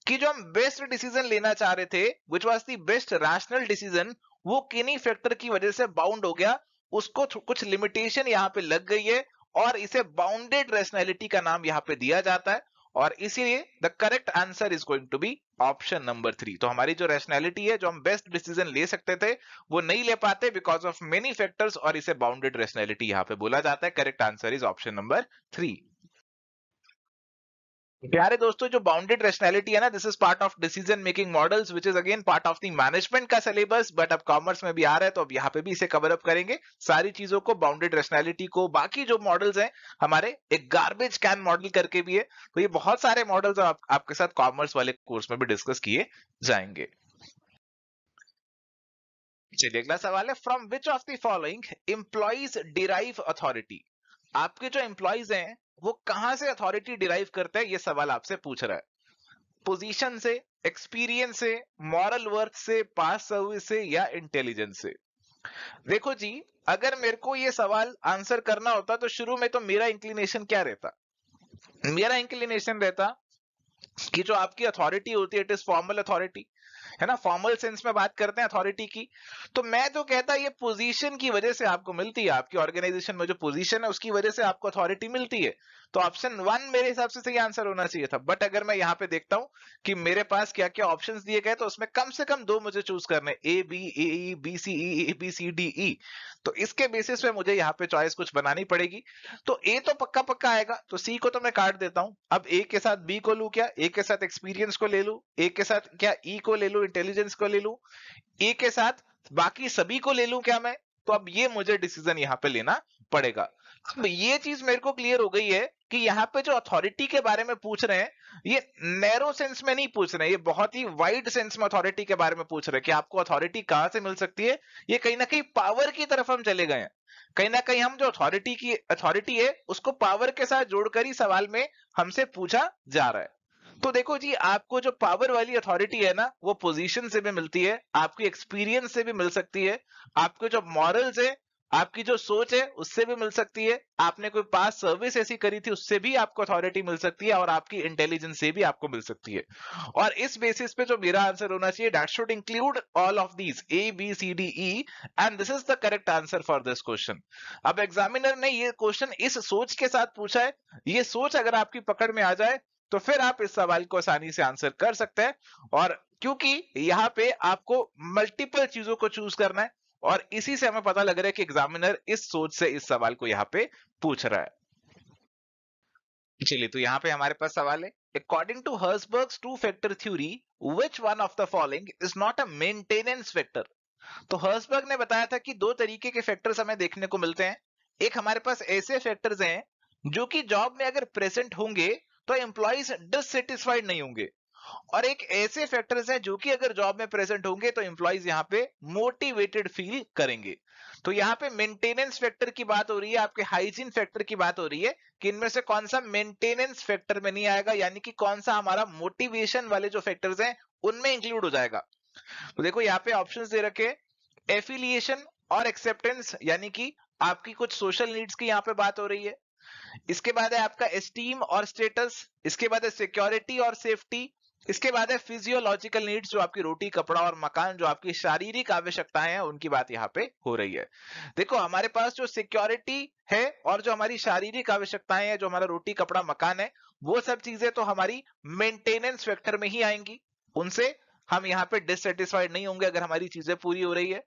A: कि जो हम बेस्ट डिसीजन लेना चाह रहे थे, which was the best rational decision, वो किन्हीं फैक्टर की वजह से बाउंड हो गया, उसको कुछ लिमिटेशन यहाँ पे लग गई है, और इसे बाउंडेड रैशनैलिटी का नाम यहाँ पे दिया जाता है, और इसीलिए the correct answer is going to be option number 3। तो हमारी जो रैशनैलिटी है, जो हम बेस्ट डिसीजन ले सकते थे, वो नहीं ले पाते बिकॉज ऑफ मेनी फैक्टर्स, और इसे बाउंडेड रैशनैलिटी यहाँ पे बोला जाता है। Correct answer is option number 3। प्यारे दोस्तों, जो बाउंडेड रैशनैलिटी है ना, this is part of decision making models, which is again part of the management का सिलेबस, बट अब कॉमर्स में भी आ रहा है, तो अब यहाँ पे भी इसे कवर अप करेंगे सारी चीजों को, बाउंडेड रैशनैलिटी को। बाकी जो मॉडल्स हैं हमारे, एक गार्बेज कैन मॉडल करके भी है, तो ये बहुत सारे मॉडल्स आपके साथ कॉमर्स वाले कोर्स में भी डिस्कस किए जाएंगे। चलिए अगला सवाल है, from which of the following employees derive authority. आपके जो एम्प्लॉइज हैं वो कहां से अथॉरिटी डिराइव करते हैं, ये सवाल आपसे पूछ रहा है। पोजीशन से, एक्सपीरियंस से, मॉरल वर्थ से, पास सर्विस से, या इंटेलिजेंस से। देखो जी, अगर मेरे को ये सवाल आंसर करना होता तो शुरू में तो मेरा इंक्लिनेशन क्या रहता, मेरा इंक्लिनेशन रहता कि जो आपकी अथॉरिटी होती है, इट इज फॉर्मल अथॉरिटी, है ना, फॉर्मल सेंस में बात करते हैं अथॉरिटी की, तो मैं तो कहता ये पोजीशन की वजह से आपको मिलती है, आपकी ऑर्गेनाइजेशन में जो पोजीशन है उसकी वजह से आपको अथॉरिटी मिलती है, तो ऑप्शन 1 मेरे हिसाब से सही आंसर होना चाहिए था। बट अगर मैं यहाँ पे देखता हूं कि मेरे पास क्या क्या ऑप्शंस दिए गए, तो उसमें कम से कम 2 मुझे चूज करने, A B, A E, B C E, A B C D E, तो इसके बेसिस पे मुझे यहाँ पे चॉइस कुछ बनानी पड़ेगी। तो ए तो पक्का पक्का आएगा, तो सी को तो मैं काट देता हूं। अब ए के साथ बी को लूं क्या, ए के साथ एक्सपीरियंस को ले लूं, ए के साथ क्या ई को ले लूं, इंटेलिजेंस को ले लूं, ए के साथ बाकी सभी को ले लूं क्या मैं, तो अब ये मुझे डिसीजन यहाँ पे लेना पड़ेगा। अब ये चीज मेरे को क्लियर हो गई है कि यहाँ पे जो अथॉरिटी के बारे में पूछ रहे हैं, ये नैरो सेंस में नहीं पूछ रहे हैं, ये बहुत ही वाइड सेंस में अथॉरिटी के बारे में पूछ रहे हैं कि आपको अथॉरिटी कहां से मिल सकती है। ये कहीं ना कहीं पावर की तरफ हम चले गए हैं, कहीं ना कहीं हम जो अथॉरिटी है उसको पावर के साथ जोड़कर ही सवाल में हमसे पूछा जा रहा है। तो देखो जी, आपको जो पावर वाली अथॉरिटी है ना, वो पोजीशन से भी मिलती है, आपकी एक्सपीरियंस से भी मिल सकती है, आपके जो मॉरल्स है, आपकी जो सोच है उससे भी मिल सकती है, आपने कोई पास सर्विस ऐसी करी थी उससे भी आपको अथॉरिटी मिल सकती है, और आपकी इंटेलिजेंस से भी आपको मिल सकती है। और इस बेसिस पे जो मेरा आंसर होना चाहिए, that should include all of these, A B C D E, and this is the correct answer for this question. अब एग्जामिनर ने ये क्वेश्चन इस सोच के साथ पूछा है, ये सोच अगर आपकी पकड़ में आ जाए तो फिर आप इस सवाल को आसानी से आंसर कर सकते हैं। और क्योंकि यहाँ पे आपको मल्टीपल चीजों को चूज करना है, और इसी से हमें पता लग रहा है कि एग्जामिनर इस सोच से इस सवाल को यहाँ पे पूछ रहा है। चलिए, तो यहाँ पे हमारे पास सवाल है, according to Herzberg's two factor theory, which one of the following is not a maintenance factor. तो हर्सबर्ग ने बताया था कि 2 तरीके के फैक्टर्स हमें देखने को मिलते हैं। एक हमारे पास ऐसे फैक्टर्स हैं जो कि जॉब में अगर प्रेजेंट होंगे तो एम्प्लॉइज डिससेटिस्फाइड नहीं होंगे, और एक ऐसे फैक्टर्स हैं जो कि अगर जॉब में प्रेजेंट होंगे तो एम्प्लॉइज यहाँ पे मोटिवेटेड फील करेंगे। तो यहाँ पे मेंटेनेंस फैक्टर की बात हो रही है, आपके हाइजीन फैक्टर की बात हो रही है, कि इनमें से कौन सा मेंटेनेंस फैक्टर में नहीं आएगा, यानी कि कौन सा हमारा मोटिवेशन वाले जो फैक्टर्स हैं उनमें इंक्लूड हो जाएगा। तो देखो यहाँ पे ऑप्शंस दे रखे, एफिलिएशन और एक्सेप्टेंस, यानी कि आपकी कुछ सोशल नीड्स की यहाँ पे बात हो रही है। इसके बाद है आपका एस्टीम और स्टेटस, इसके बाद है सिक्योरिटी और सेफ्टी, इसके बाद है फिजियोलॉजिकल नीड्स, जो आपकी रोटी कपड़ा और मकान, जो आपकी शारीरिक आवश्यकताएं हैं उनकी बात यहाँ पे हो रही है। देखो हमारे पास जो सिक्योरिटी है और जो हमारी शारीरिक आवश्यकताएं हैं, जो हमारा रोटी कपड़ा मकान है, वो सब चीजें तो हमारी मेंटेनेंस फैक्टर में ही आएंगी, उनसे हम यहाँ पे डिससेटिस्फाइड नहीं होंगे अगर हमारी चीजें पूरी हो रही है।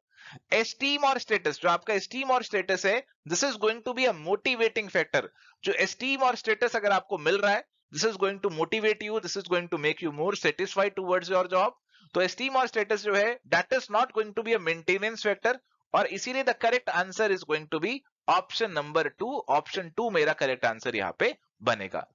A: एस्टीम और स्टेटस, जो आपका एस्टीम और स्टेटस है, this is going to be a motivating factor. जो एस्टीम और स्टेटस अगर आपको मिल रहा है, this is going to motivate you, this is going to make you more satisfied towards your job. तो एस्टीम और स्टेटस जो है, that is not going to be a maintenance factor, और इसीलिए the correct answer is going to be option number 2। Option 2 मेरा correct answer यहाँ पे बनेगा।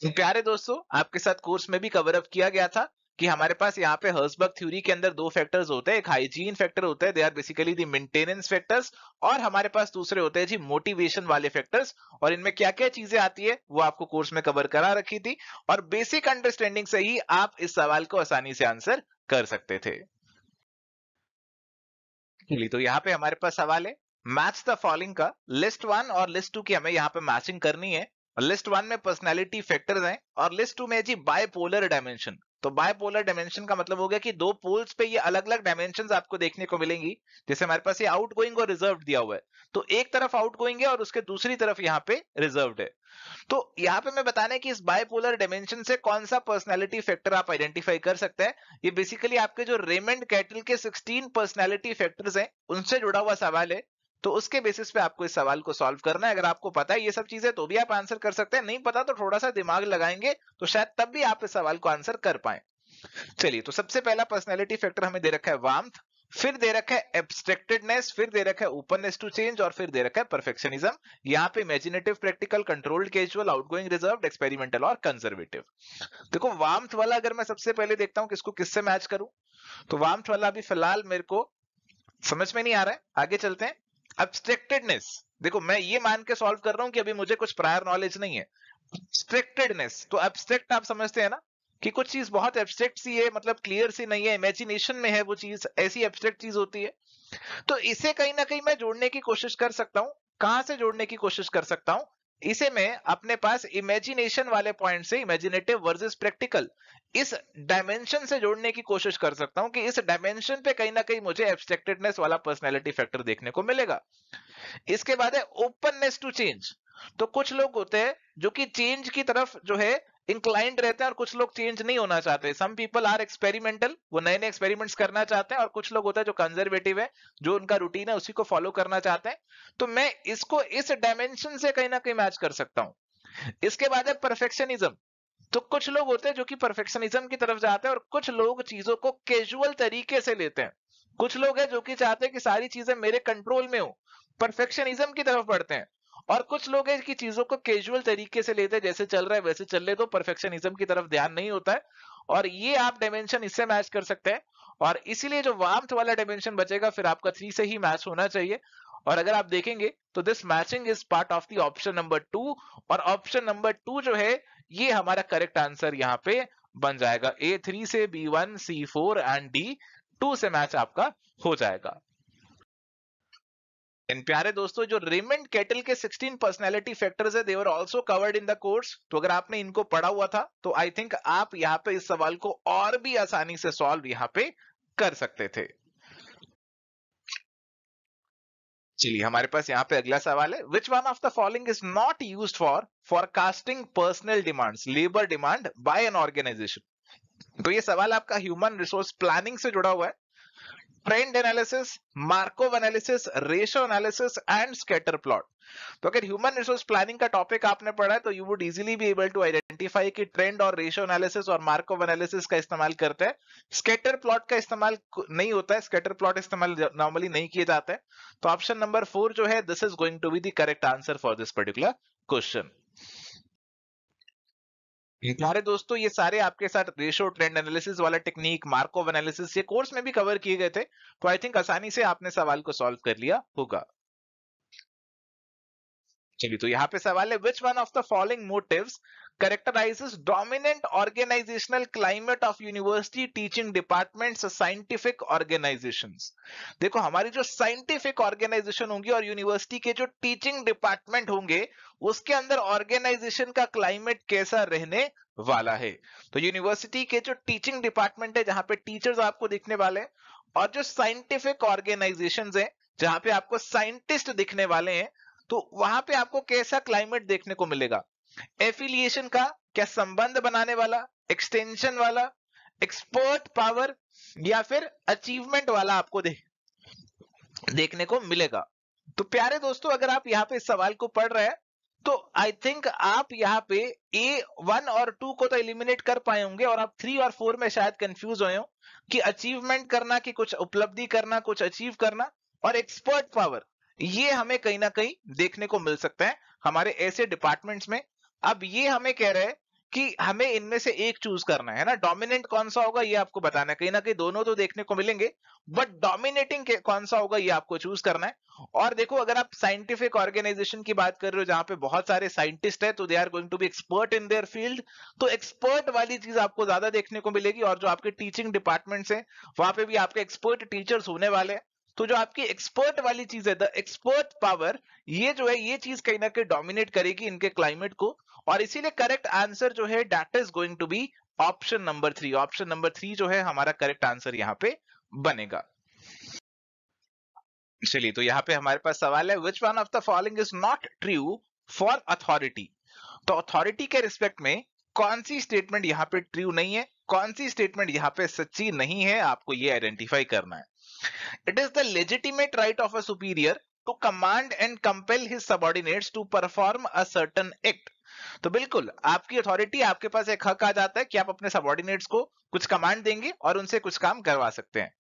A: प्यारे दोस्तों, आपके साथ कोर्स में भी कवर अप किया गया था कि हमारे पास यहाँ पे हर्सबर्ग थ्योरी के अंदर 2 फैक्टर्स होते हैं, एक हाइजीन फैक्टर होता है, they are basically the maintenance factors, और हमारे पास दूसरे होते हैं जी मोटिवेशन वाले फैक्टर्स। और इनमें क्या क्या चीजें आती है वो आपको कोर्स में कवर करा रखी थी, और बेसिक अंडरस्टैंडिंग से ही आप इस सवाल को आसानी से आंसर कर सकते थे। चलिए, तो यहाँ पे हमारे पास सवाल है, मैच द फॉलोइंग का लिस्ट 1 और लिस्ट 2 की हमें यहाँ पे मैचिंग करनी है। लिस्ट 1 में पर्सनैलिटी फैक्टर्स हैं और लिस्ट 2 में जी बायपोलर डायमेंशन। तो बायपोलर डायमेंशन का मतलब हो गया कि दो पोल्स पे ये अलग अलग डायमेंशंस आपको देखने को मिलेंगी। जैसे हमारे पास ये आउटगोइंग और रिजर्व दिया हुआ है, तो एक तरफ आउटगोइंग है और उसके दूसरी तरफ यहाँ पे रिजर्व्ड है। तो यहाँ पे मैं बताना है कि इस बायपोलर डायमेंशन से कौन सा पर्सनैलिटी फैक्टर आप आइडेंटिफाई कर सकते हैं। ये बेसिकली आपके जो रेमंड कैटल के 16 पर्सनैलिटी फैक्टर्स हैं उनसे जुड़ा हुआ सवाल है। तो उसके बेसिस पे आपको इस सवाल को सॉल्व करना है। अगर आपको पता है ये सब चीजें तो भी आप आंसर कर सकते हैं, नहीं पता तो थोड़ा सा दिमाग लगाएंगे तो शायद तब भी आप इस सवाल को आंसर कर पाए। चलिए, तो सबसे पहला पर्सनैलिटी फैक्टर हमें दे रखा है वार्मथ, फिर दे रखा है एब्स्ट्रैक्टेडनेस, फिर दे रखा है ओपननेस टू चेंज और फिर दे रखा है परफेक्शनिज्म। यहाँ पे imaginative, practical, controlled, casual, outgoing, reserved, experimental और कंजर्वेटिव। देखो वार्मथ वाला अगर मैं सबसे पहले देखता हूं किसको किससे मैच करूं, तो वार्मथ वाला अभी फिलहाल मेरे को समझ में नहीं आ रहा है, आगे चलते हैं। एब्स्ट्रैक्टेडनेस, देखो मैं ये मान के सॉल्व कर रहा हूं कि अभी मुझे कुछ प्रायर नॉलेज नहीं है। एब्स्ट्रैक्टेडनेस, तो एब्स्ट्रैक्ट आप समझते हैं ना कि कुछ चीज बहुत एब्स्ट्रैक्ट सी है, मतलब क्लियर सी नहीं है, इमेजिनेशन में है वो चीज, ऐसी एब्स्ट्रैक्ट चीज होती है। तो इसे कहीं ना कहीं मैं जोड़ने की कोशिश कर सकता हूं। कहां से जोड़ने की कोशिश कर सकता हूं, इसे मैं अपने पास इमेजिनेशन वाले पॉइंट से, इमेजिनेटिव वर्सेस प्रैक्टिकल, इस डायमेंशन से जोड़ने की कोशिश कर सकता हूं कि इस डायमेंशन पे कहीं ना कहीं मुझे एब्स्ट्रैक्टेडनेस वाला पर्सनैलिटी फैक्टर देखने को मिलेगा। इसके बाद है ओपननेस टू चेंज। तो कुछ लोग होते हैं जो कि चेंज की तरफ जो है इंक्लाइंड रहते हैं और कुछ लोग चेंज नहीं होना चाहते। सम पीपल आर एक्सपेरिमेंटल, वो नए नए एक्सपेरिमेंट्स करना चाहते हैं, और कुछ लोग होते हैं जो कंजर्वेटिव है, जो उनका रूटीन है उसी को फॉलो करना चाहते हैं। तो मैं इसको इस डायमेंशन से कहीं ना कहीं मैच कर सकता हूं। इसके बाद है परफेक्शनिज्म। तो कुछ लोग होते हैं जो कि परफेक्शनिज्म की तरफ जाते हैं और कुछ लोग चीजों को कैजुअल तरीके से लेते हैं। कुछ लोग हैं जो कि चाहते हैं कि सारी चीजें मेरे कंट्रोल में हो, परफेक्शनिज्म की तरफ बढ़ते हैं। और कुछ लोग हैं कि चीजों को कैजुअल तरीके से लेते हैं, जैसे चल रहा है वैसे चल ले, तो परफेक्शनिज्म की तरफ ध्यान नहीं होता है। और ये आप डायमेंशन इससे मैच कर सकते हैं, और इसीलिए जो वार्मथ वाला डायमेंशन बचेगा फिर आपका 3 से ही मैच होना चाहिए। और अगर आप देखेंगे तो this matching is part of the option number 2, और ऑप्शन नंबर 2 जो है ये हमारा करेक्ट आंसर यहाँ पे बन जाएगा। A3 से B1, C4 एंड D2 से मैच आपका हो जाएगा। इन प्यारे दोस्तों, जो रेमंड कैटल के 16 पर्सनैलिटी फैक्टर्स है, they were also covered in the course. तो अगर आपने इनको पढ़ा हुआ था तो आई थिंक आप यहाँ पे इस सवाल को और भी आसानी से सॉल्व यहाँ पे कर सकते थे। चलिए, हमारे पास यहाँ पे अगला सवाल है, which one of the following is not used for forecasting personal demands, labour demand by an organisation. तो ये सवाल आपका ह्यूमन रिसोर्स प्लानिंग से जुड़ा हुआ है। Trend analysis, Markov analysis, ratio analysis and scatter plot. तो अगर ह्यूमन रिसोर्स प्लानिंग का टॉपिक आपने पढ़ा है तो you would easily be able to identify कि ट्रेंड और रेशो एनालिसिस और मार्कोव एनालिसिस का इस्तेमाल करते हैं। स्कैटर प्लॉट का इस्तेमाल नहीं होता है, स्कैटर प्लॉट इस्तेमाल नॉर्मली नहीं किए जाते हैं। तो ऑप्शन नंबर 4 जो है, this is going to be the correct answer for this particular question. प्यारे दोस्तों, ये सारे आपके साथ रेशो, ट्रेंड एनालिसिस वाला टेक्निक, मार्कोव एनालिसिस, ये कोर्स में भी कवर किए गए थे। तो आई थिंक आसानी से आपने सवाल को सॉल्व कर लिया होगा। चलिए, तो यहाँ पे सवाल है, which one of the following motives characterises dominant organisational climate of university teaching departments scientific organisations. देखो, हमारी जो साइंटिफिक ऑर्गेनाइजेशन होंगी और यूनिवर्सिटी के जो टीचिंग डिपार्टमेंट होंगे उसके अंदर ऑर्गेनाइजेशन का क्लाइमेट कैसा रहने वाला है। तो यूनिवर्सिटी के जो टीचिंग डिपार्टमेंट है, जहां पे टीचर्स आपको दिखने वाले हैं, और जो साइंटिफिक ऑर्गेनाइजेशंस है जहां पे आपको साइंटिस्ट दिखने वाले हैं, तो वहां पे आपको कैसा क्लाइमेट देखने को मिलेगा। एफिलिएशन का, क्या संबंध बनाने वाला, एक्सटेंशन वाला, एक्सपर्ट पावर, या फिर अचीवमेंट वाला आपको देखने को मिलेगा। तो प्यारे दोस्तों, अगर आप यहाँ पे इस सवाल को पढ़ रहे हैं तो आई थिंक आप यहाँ पे A1 और 2 को तो एलिमिनेट कर पाए होंगे, और आप 3 और 4 में शायद कंफ्यूज हुए हो कि अचीवमेंट करना, कि कुछ उपलब्धि करना, कुछ अचीव करना, और एक्सपर्ट पावर, ये हमें कहीं ना कहीं देखने को मिल सकता है हमारे ऐसे डिपार्टमेंट्स में। अब ये हमें कह रहे हैं कि हमें इनमें से एक चूज करना है ना, डोमिनेंट कौन सा होगा ये आपको बताना है। कहीं ना कहीं दोनों तो देखने को मिलेंगे, बट डोमिनेटिंग कौन सा होगा ये आपको चूज करना है। और देखो, अगर आप साइंटिफिक ऑर्गेनाइजेशन की बात कर रहे हो जहां पे बहुत सारे साइंटिस्ट है, तो they are going to be expert in their field, तो एक्सपर्ट वाली चीज आपको ज्यादा देखने को मिलेगी। और जो आपके टीचिंग डिपार्टमेंट्स हैं वहां पे भी आपके एक्सपर्ट टीचर्स होने वाले हैं। तो जो आपकी एक्सपर्ट वाली चीज है, द एक्सपर्ट पावर, ये जो है ये चीज कहीं ना कहीं डोमिनेट करेगी इनके क्लाइमेट को, और इसीलिए करेक्ट आंसर जो है that is going to be option number 3। Option number 3 जो है हमारा करेक्ट आंसर यहाँ पे बनेगा। चलिए, तो यहाँ पे हमारे पास सवाल है, which one of the following is not true for authority. तो अथॉरिटी के रिस्पेक्ट में कौन सी स्टेटमेंट यहाँ पे ट्रू नहीं है, कौन सी स्टेटमेंट यहाँ पे सच्ची नहीं है, आपको ये आइडेंटिफाई करना है। It is the legitimate right of a superior to command and compel his subordinates to perform a certain act. तो बिल्कुल आपकी अथॉरिटी, आपके पास एक हक आ जाता है कि आप अपने सबऑर्डिनेट्स को कुछ कमांड देंगे और उनसे कुछ काम करवा सकते हैं।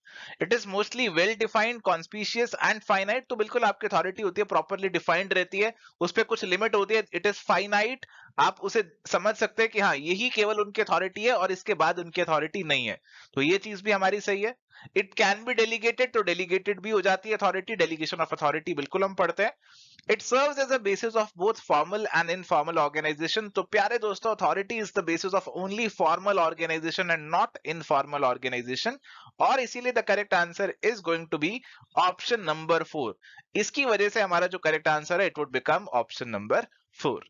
A: It is mostly well defined, conspicuous and finite. तो बिल्कुल आपकी अथॉरिटी होती है, प्रॉपरली डिफाइंड रहती है, उस पर कुछ लिमिट होती है। इट इज फाइनाइट, आप उसे समझ सकते हैं कि हाँ यही केवल उनकी अथॉरिटी है और इसके बाद उनकी अथॉरिटी नहीं है। तो ये चीज भी हमारी सही है। इट कैन बी डेलीगेटेड, तो डेलीगेटेड भी हो जाती है अथॉरिटी, डेलीगेशन ऑफ अथॉरिटी बिल्कुल हम पढ़ते हैं। It serves as a basis of both formal and informal organisation. तो प्यारे दोस्तों, authority is the basis of only formal organisation and not informal organisation, और इसीलिए the correct answer is going to be option number 4। इसकी वजह से हमारा जो करेक्ट आंसर है it would become option number 4।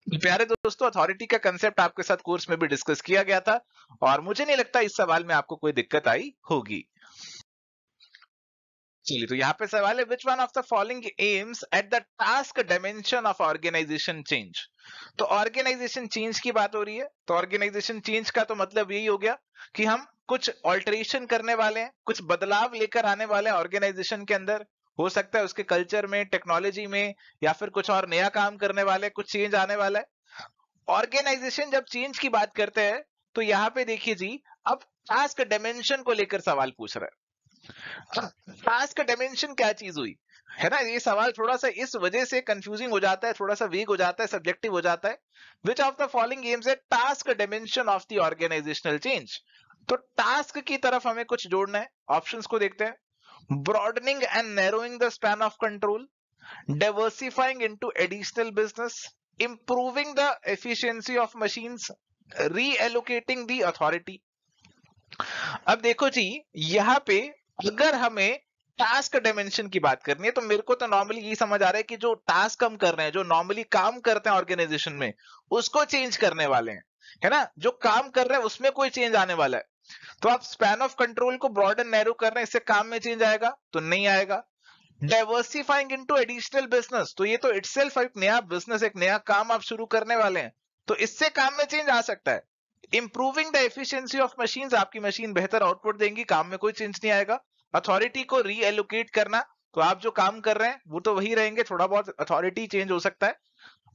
A: प्यारे दोस्तों, अथॉरिटी का कंसेप्ट आपके साथ कोर्स में भी डिस्कस किया गया था और मुझे नहीं लगता इस सवाल में आपको कोई दिक्कत आई होगी। चलिए, तो यहाँ पे सवाल है, which one of the following aims at the task dimension of organisation change. तो ऑर्गेनाइजेशन चेंज की बात हो रही है, तो ऑर्गेनाइजेशन चेंज का तो मतलब यही हो गया कि हम कुछ ऑल्टरेशन करने वाले हैं, कुछ बदलाव लेकर आने वाले हैं ऑर्गेनाइजेशन के अंदर। हो सकता है उसके कल्चर में, टेक्नोलॉजी में, या फिर कुछ और नया काम करने वाले, कुछ चेंज आने वाला है। ऑर्गेनाइजेशन जब चेंज की बात करते हैं तो यहाँ पे देखिए जी, अब टास्क डायमेंशन को लेकर सवाल पूछ रहा है। टास्क डायमेंशन क्या चीज हुई है ना, ये सवाल थोड़ा सा इस वजह से कंफ्यूजिंग हो जाता है, थोड़ा सा वीक हो जाता है, सब्जेक्टिव हो जाता है। Which of the following aims at task dimension of the organisational change. तो टास्क की तरफ हमें कुछ जोड़ना है, ऑप्शंस को देखते हैं। Broadening and narrowing the span of control, diversifying into additional business, improving the efficiency of machines, reallocating the authority। अब देखो जी, यहाँ पे अगर हमें टास्क डायमेंशन की बात करनी है तो मेरे को तो नॉर्मली यही समझ आ रहा है कि जो टास्क हम कर रहे हैं, जो नॉर्मली काम करते हैं ऑर्गेनाइजेशन में, उसको चेंज करने वाले हैं, है ना। जो काम कर रहे हैं उसमें कोई चेंज आने वाला है। तो आप स्पैन ऑफ कंट्रोल को ब्रॉड एंड नैरो कर रहे हैं, इससे काम में चेंज आएगा तो नहीं आएगा। डाइवर्सिफाइंग इनटू एडिशनल बिजनेस, तो ये तो इटसेल्फ एक नया बिजनेस, एक नया काम आप शुरू करने वाले हैं, तो इससे काम में चेंज आ सकता है। Improving the efficiency of machines, आपकी मशीन बेहतर आउटपुट देंगी, काम में कोई चेंज नहीं आएगा। अथॉरिटी को रीएलोकेट करना, तो आप जो काम कर रहे हैं वो तो वही रहेंगे, थोड़ा बहुत अथॉरिटी चेंज हो सकता है।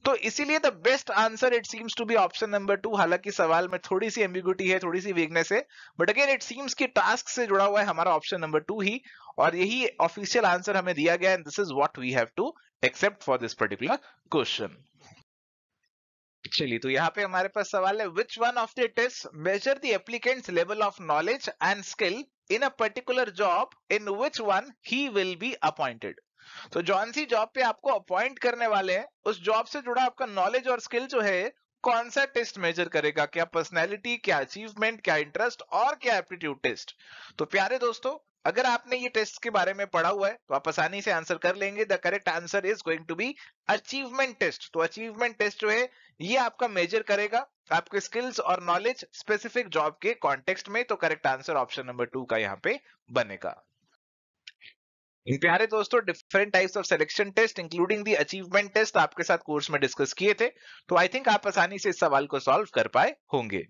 A: तो इसीलिए the best answer it seems to be option number 2। हालांकि सवाल में थोड़ी सी एम्बिग्यूटी है, थोड़ी सी वीकनेस है, बट अगेन इट सीम्स कि टास्क से जुड़ा हुआ है हमारा ऑप्शन नंबर 2 ही, और यही ऑफिशियल आंसर हमें दिया गया है। This is what we have to accept for this particular question. चलिए, तो यहाँ पे हमारे पास सवाल है, which one of the test measure the applicants level of knowledge and skill in a particular job in which one he will be appointed. तो जौन सी जॉब पे आपको अपॉइंट करने वाले हैं, उस जॉब से जुड़ा आपका नॉलेज और स्किल जो है, कौन सा टेस्ट मेजर करेगा, क्या पर्सनैलिटी, क्या अचीवमेंट, क्या इंटरेस्ट, और क्या एप्टीट्यूड टेस्ट। तो प्यारे दोस्तों, अगर आपने ये टेस्ट के बारे में पढ़ा हुआ है तो आप आसानी से आंसर कर लेंगे। The correct answer is going to be achievement test. तो अचीवमेंट टेस्ट जो है ये आपका मेजर करेगा आपके स्किल्स और नॉलेज स्पेसिफिक जॉब के कॉन्टेक्स्ट में। तो करेक्ट आंसर ऑप्शन नंबर 2 का यहाँ पे बनेगा। प्यारे दोस्तों, different types of selection test including the achievement test आपके साथ कोर्स में डिस्कस किए थे, तो आई थिंक आप आसानी से इस सवाल को सॉल्व कर पाए होंगे।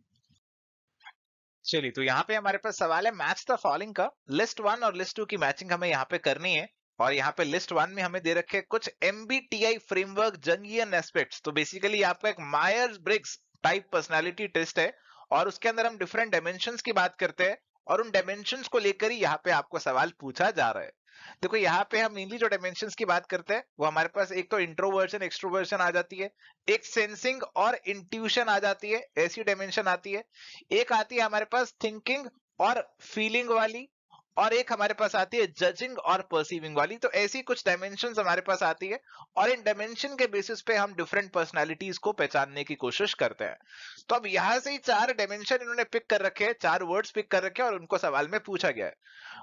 A: चलिए, तो यहाँ पे हमारे पास सवाल है, मैच द फॉलोइंग का लिस्ट 1 और लिस्ट 2 की मैचिंग हमें यहाँ पे करनी है। और यहाँ पे लिस्ट 1 में हमें दे रखे कुछ MBTI फ्रेमवर्क जंगियन एस्पेक्ट्स। तो बेसिकली आपका एक Myers Briggs type personality test है, और उसके अंदर हम डिफरेंट डायमेंशंस की बात करते हैं, और उन डायमेंशंस को लेकर ही यहाँ पे आपको सवाल पूछा जा रहा है। देखो, यहाँ पे हम मेनली जो डायमेंशंस की बात करते हैं वो हमारे पास एक तो इंट्रोवर्जन एक्सट्रोवर्जन आ जाती है, एक सेंसिंग और इंट्यूशन आ जाती है, ऐसी डायमेंशन आती है। एक आती है हमारे पास थिंकिंग और फीलिंग वाली, और एक हमारे पास आती है जजिंग और परसीविंग वाली। तो ऐसी कुछ डायमेंशंस हमारे पास आती है और इन डायमेंशन के बेसिस पे हम डिफरेंट पर्सनालिटीज को पहचानने की कोशिश करते हैं। तो अब यहां से ही 4 डायमेंशन इन्होंने पिक कर रखे हैं, 4 वर्ड्स पिक कर रखे हैं और उनको सवाल में पूछा गया है।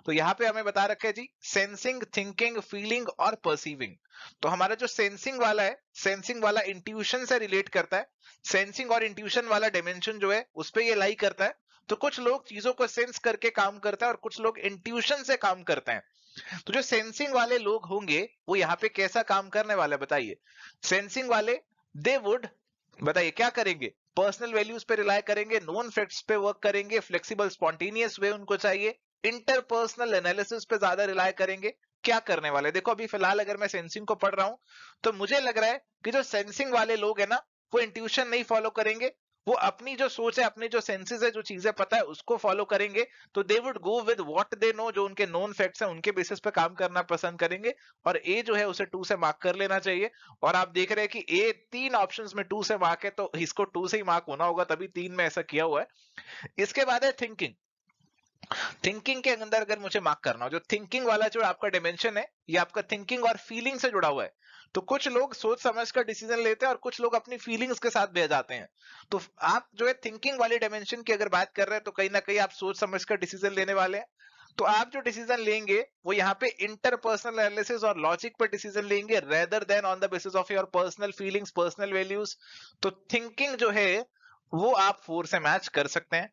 A: तो यहाँ पे हमें बता रखा है जी सेंसिंग, थिंकिंग, फीलिंग और परसीविंग। तो हमारा जो सेंसिंग वाला है, सेंसिंग वाला इंट्यूशन से रिलेट करता है। सेंसिंग और इंट्यूशन वाला डायमेंशन जो है उस पे ये लाई करता है। तो कुछ लोग चीजों को सेंस करके काम करते हैं और कुछ लोग इंट्यूशन से काम करते हैं। तो जो सेंसिंग वाले लोग होंगे वो यहाँ पे कैसा काम करने वाले बताइए। सेंसिंग वाले दे वुड, बताइए क्या करेंगे, पर्सनल वैल्यूज पे रिलाय करेंगे, नोन फैक्ट्स पे वर्क करेंगे, फ्लेक्सिबल स्पॉन्टेनियस वे उनको चाहिए, इंटरपर्सनल एनालिसिस पे ज्यादा रिलाय करेंगे। क्या करने वाले, देखो अभी फिलहाल अगर मैं सेंसिंग को पढ़ रहा हूं तो मुझे लग रहा है कि जो सेंसिंग वाले लोग है ना वो इंट्यूशन नहीं फॉलो करेंगे, वो अपनी जो सोच है, अपनी जो सेंसेस है, जो चीजें पता है उसको फॉलो करेंगे। तो they would go with what they know, जो उनके नोन फैक्ट्स हैं उनके बेसिस पे काम करना पसंद करेंगे। और ए जो है उसे 2 से मार्क कर लेना चाहिए। और आप देख रहे हैं कि ए 3 ऑप्शंस में 2 से मार्क है तो इसको 2 से ही मार्क होना होगा, तभी 3 में ऐसा किया हुआ है। इसके बाद है थिंकिंग। थिंकिंग के अंदर अगर मुझे मार्क करना हो, जो थिंकिंग वाला जो आपका डिमेंशन है ये आपका थिंकिंग और फीलिंग से जुड़ा हुआ है। तो कुछ लोग सोच समझ कर डिसीजन लेते हैं और कुछ लोग अपनी फीलिंग्स के साथ बह जाते हैं। तो आप जो है थिंकिंग वाले डायमेंशन की अगर बात कर रहे हैं तो कहीं ना कहीं आप सोच समझ कर डिसीजन लेने वाले हैं। तो आप जो डिसीजन लेंगे वो यहाँ पे इंटरपर्सनल एनालिसिस और लॉजिक पर डिसीजन लेंगे rather than on the basis of your personal feelings, personal values. तो थिंकिंग जो है वो आप 4 से मैच कर सकते हैं।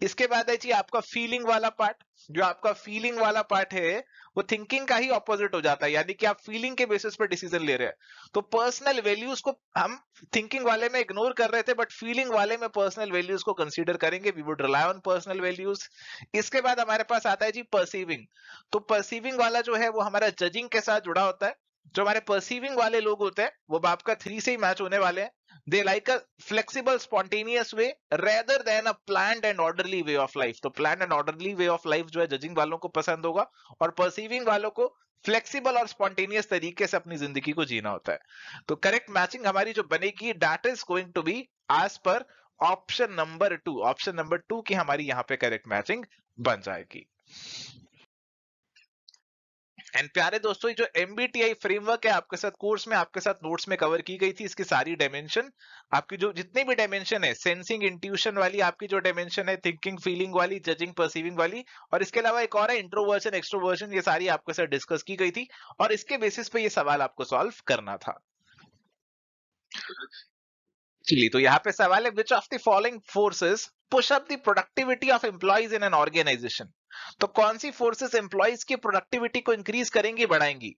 A: इसके बाद है जी आपका फीलिंग वाला पार्ट। जो आपका फीलिंग वाला पार्ट है वो थिंकिंग का ही ऑपोजिट हो जाता है, यानी कि आप फीलिंग के बेसिस पर डिसीजन ले रहे हैं। तो पर्सनल वैल्यूज को हम थिंकिंग वाले में इग्नोर कर रहे थे, बट फीलिंग वाले में पर्सनल वैल्यूज को कंसीडर करेंगे, we would rely on personal values. इसके बाद हमारे पास आता है जी परसीविंग। तो परसीविंग वाला जो है वो हमारा जजिंग के साथ जुड़ा होता है। जो हमारे परसीविंग वाले लोग होते हैं वो आपका 3 से ही मैच होने वाले हैं। They like a flexible, spontaneous way rather than a planned and orderly way of life. तो planned and orderly way of life जो है जजिंग वालों को पसंद होगा और परसीविंग वालों को फ्लेक्सिबल और स्पॉन्टेनियस तरीके से अपनी जिंदगी को जीना होता है। तो करेक्ट मैचिंग हमारी जो बनेगी that is going to be as per option number 2। Option number 2 की हमारी यहाँ पे करेक्ट मैचिंग बन जाएगी। एंड प्यारे दोस्तों, जो MBTI फ्रेमवर्क है आपके साथ कोर्स में, आपके साथ नोट्स में कवर की गई थी, इसकी सारी डायमेंशन, आपकी जो जितनी भी डायमेंशन है, सेंसिंग, इंट्यूशन वाली आपकी जो डायमेंशन है, थिंकिंग, फीलिंग वाली, जजिंग, परसीविंग वाली, और इसके अलावा एक और है इंट्रोवर्जन, एक्सट्रोवर्जन, ये सारी आपके साथ डिस्कस की गई थी और इसके बेसिस पे ये सवाल आपको सॉल्व करना था। चलिए, तो यहाँ पे सवाल है which of the following forces push up the productivity of employees in an organisation. तो कौन सी फोर्सेस एम्प्लॉइज की प्रोडक्टिविटी को इंक्रीज करेंगी, बढ़ाएंगी।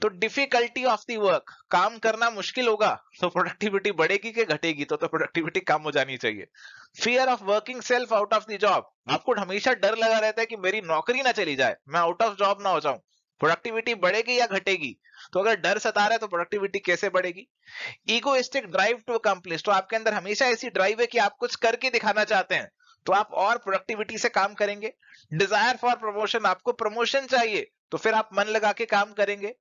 A: तो डिफिकल्टी ऑफ द वर्क, काम करना मुश्किल होगा तो प्रोडक्टिविटी बढ़ेगी कि घटेगी, तो प्रोडक्टिविटी कम हो जानी चाहिए। Fear of working self out of the job, आपको हमेशा डर लगा रहता है कि मेरी नौकरी ना चली जाए, मैं आउट ऑफ जॉब ना हो जाऊं, प्रोडक्टिविटी बढ़ेगी या घटेगी। तो अगर डर सता रहा है तो प्रोडक्टिविटी कैसे बढ़ेगी। ईगोइस्टिक ड्राइव टू अकम्प्लिश, तो आपके अंदर हमेशा ऐसी ड्राइव है कि आप कुछ करके दिखाना चाहते हैं, तो आप और प्रोडक्टिविटी से काम करेंगे। डिजायर फॉर प्रमोशन, आपको प्रमोशन चाहिए तो फिर आप मन लगा के काम करेंगे।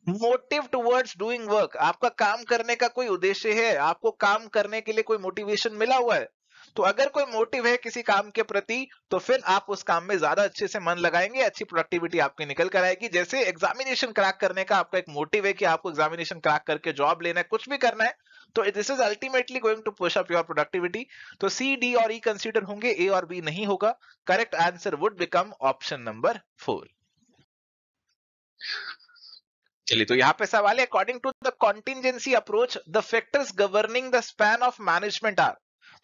A: मोटिव टुवर्ड्स डूइंग वर्क, आपका काम करने का कोई उद्देश्य है, आपको काम करने के लिए कोई मोटिवेशन मिला हुआ है। तो अगर कोई मोटिव है किसी काम के प्रति तो फिर आप उस काम में ज्यादा अच्छे से मन लगाएंगे, अच्छी प्रोडक्टिविटी आपकी निकल कर आएगी। जैसे एग्जामिनेशन क्रैक करने का आपका एक मोटिव है कि आपको एग्जामिनेशन क्रैक करके जॉब लेना है, कुछ भी करना है, तो this is ultimately going to push up your productivity. तो सी, डी और ई कंसीडर होंगे, ए और बी नहीं होगा। Correct answer would become option number 4। चलिए, तो यहाँ पे सवाल है according to the contingency approach the factors governing the span of management are.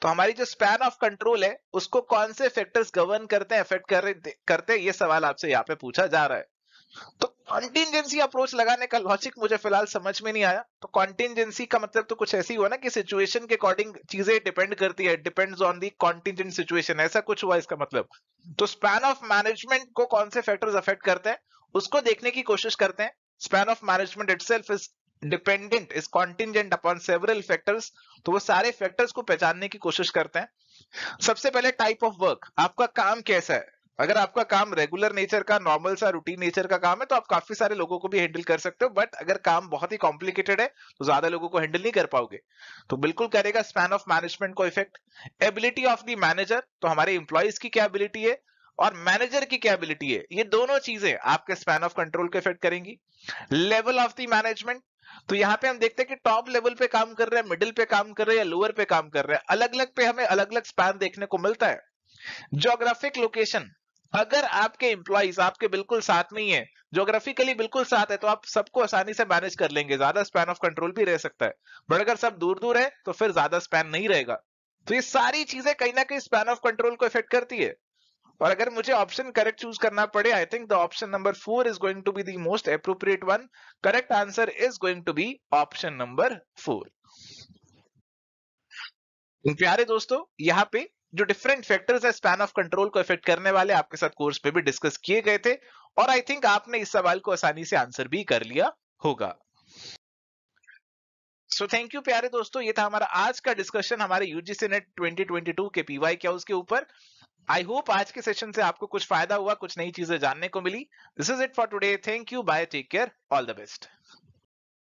A: तो हमारी जो स्पैन ऑफ कंट्रोल है उसको कौन से फैक्टर्स गवर्न करते हैं, अफेक्ट करते हैं, ये सवाल आपसे यहाँ पे पूछा जा रहा है। तो कॉन्टिजेंसी अप्रोच लगाने का लॉजिक मुझे फिलहाल समझ में नहीं आया। तो कॉन्टिजेंसी का मतलब तो कुछ ऐसी हुआ ना कि सिचुएशन के अकॉर्डिंग चीजें डिपेंड करती है, depends on the contingent situation, ऐसा कुछ हुआ इसका मतलब। तो स्पैन ऑफ मैनेजमेंट को कौन से फैक्टर्स अफेक्ट करते हैं उसको देखने की कोशिश करते हैं। Span of management itself is dependent, is contingent upon several factors. तो वो सारे फैक्टर्स को पहचानने की कोशिश करते हैं। सबसे पहले टाइप ऑफ वर्क, आपका काम कैसा है। अगर आपका काम रेगुलर नेचर का, नॉर्मल सा रूटीन नेचर का काम है तो आप काफी सारे लोगों को भी हैंडल कर सकते हो, बट अगर काम बहुत ही कॉम्प्लिकेटेड है तो ज्यादा लोगों को हैंडल नहीं कर पाओगे, तो बिल्कुल करेगा स्पैन ऑफ मैनेजमेंट को effect. Ability of the manager, तो हमारे एम्प्लॉइज की क्या एबिलिटी है, और मैनेजर की क्या एबिलिटी है, ये दोनों चीजें आपके स्पैन ऑफ कंट्रोल को इफेक्ट करेंगी। लेवल ऑफ द मैनेजमेंट, तो यहां पे हम देखते हैं कि टॉप लेवल पे काम कर रहे हैं, मिडिल पे काम कर रहे हैं या लोअर पे काम कर रहे हैं, अलग अलग पे हमें अलग अलग स्पैन देखने को मिलता है। ज्योग्राफिक लोकेशन, अगर आपके एम्प्लॉइज आपके बिल्कुल साथ में ही है, ज्योग्राफिकली बिल्कुल साथ है, तो आप सबको आसानी से मैनेज कर लेंगे, ज्यादा स्पैन ऑफ कंट्रोल भी रह सकता है। बट अगर सब दूर दूर है तो फिर ज्यादा स्पैन नहीं रहेगा। तो ये सारी चीजें कहीं ना कहीं स्पैन ऑफ कंट्रोल को इफेक्ट करती है। और अगर मुझे ऑप्शन करेक्ट चूज करना पड़े, I think the option number 4 is going to be the most appropriate one. Correct answer is going to be option number 4। प्यारे दोस्तों, यहाँ पे जो डिफरेंट फैक्टर्स है स्पैन ऑफ कंट्रोल को इफेक्ट करने वाले, आपके साथ कोर्स पे भी डिस्कस किए गए थे, और आई थिंक आपने इस सवाल को आसानी से आंसर भी कर लिया होगा। सो थैंक यू प्यारे दोस्तों, ये था हमारा आज का डिस्कशन हमारे यूजीसी नेट 2022 के पीवाई क्यूज के ऊपर। आई होप आज के सेशन से आपको कुछ फायदा हुआ, कुछ नई चीजें जानने को मिली। This is it for today, thank you, bye, take care, all the best.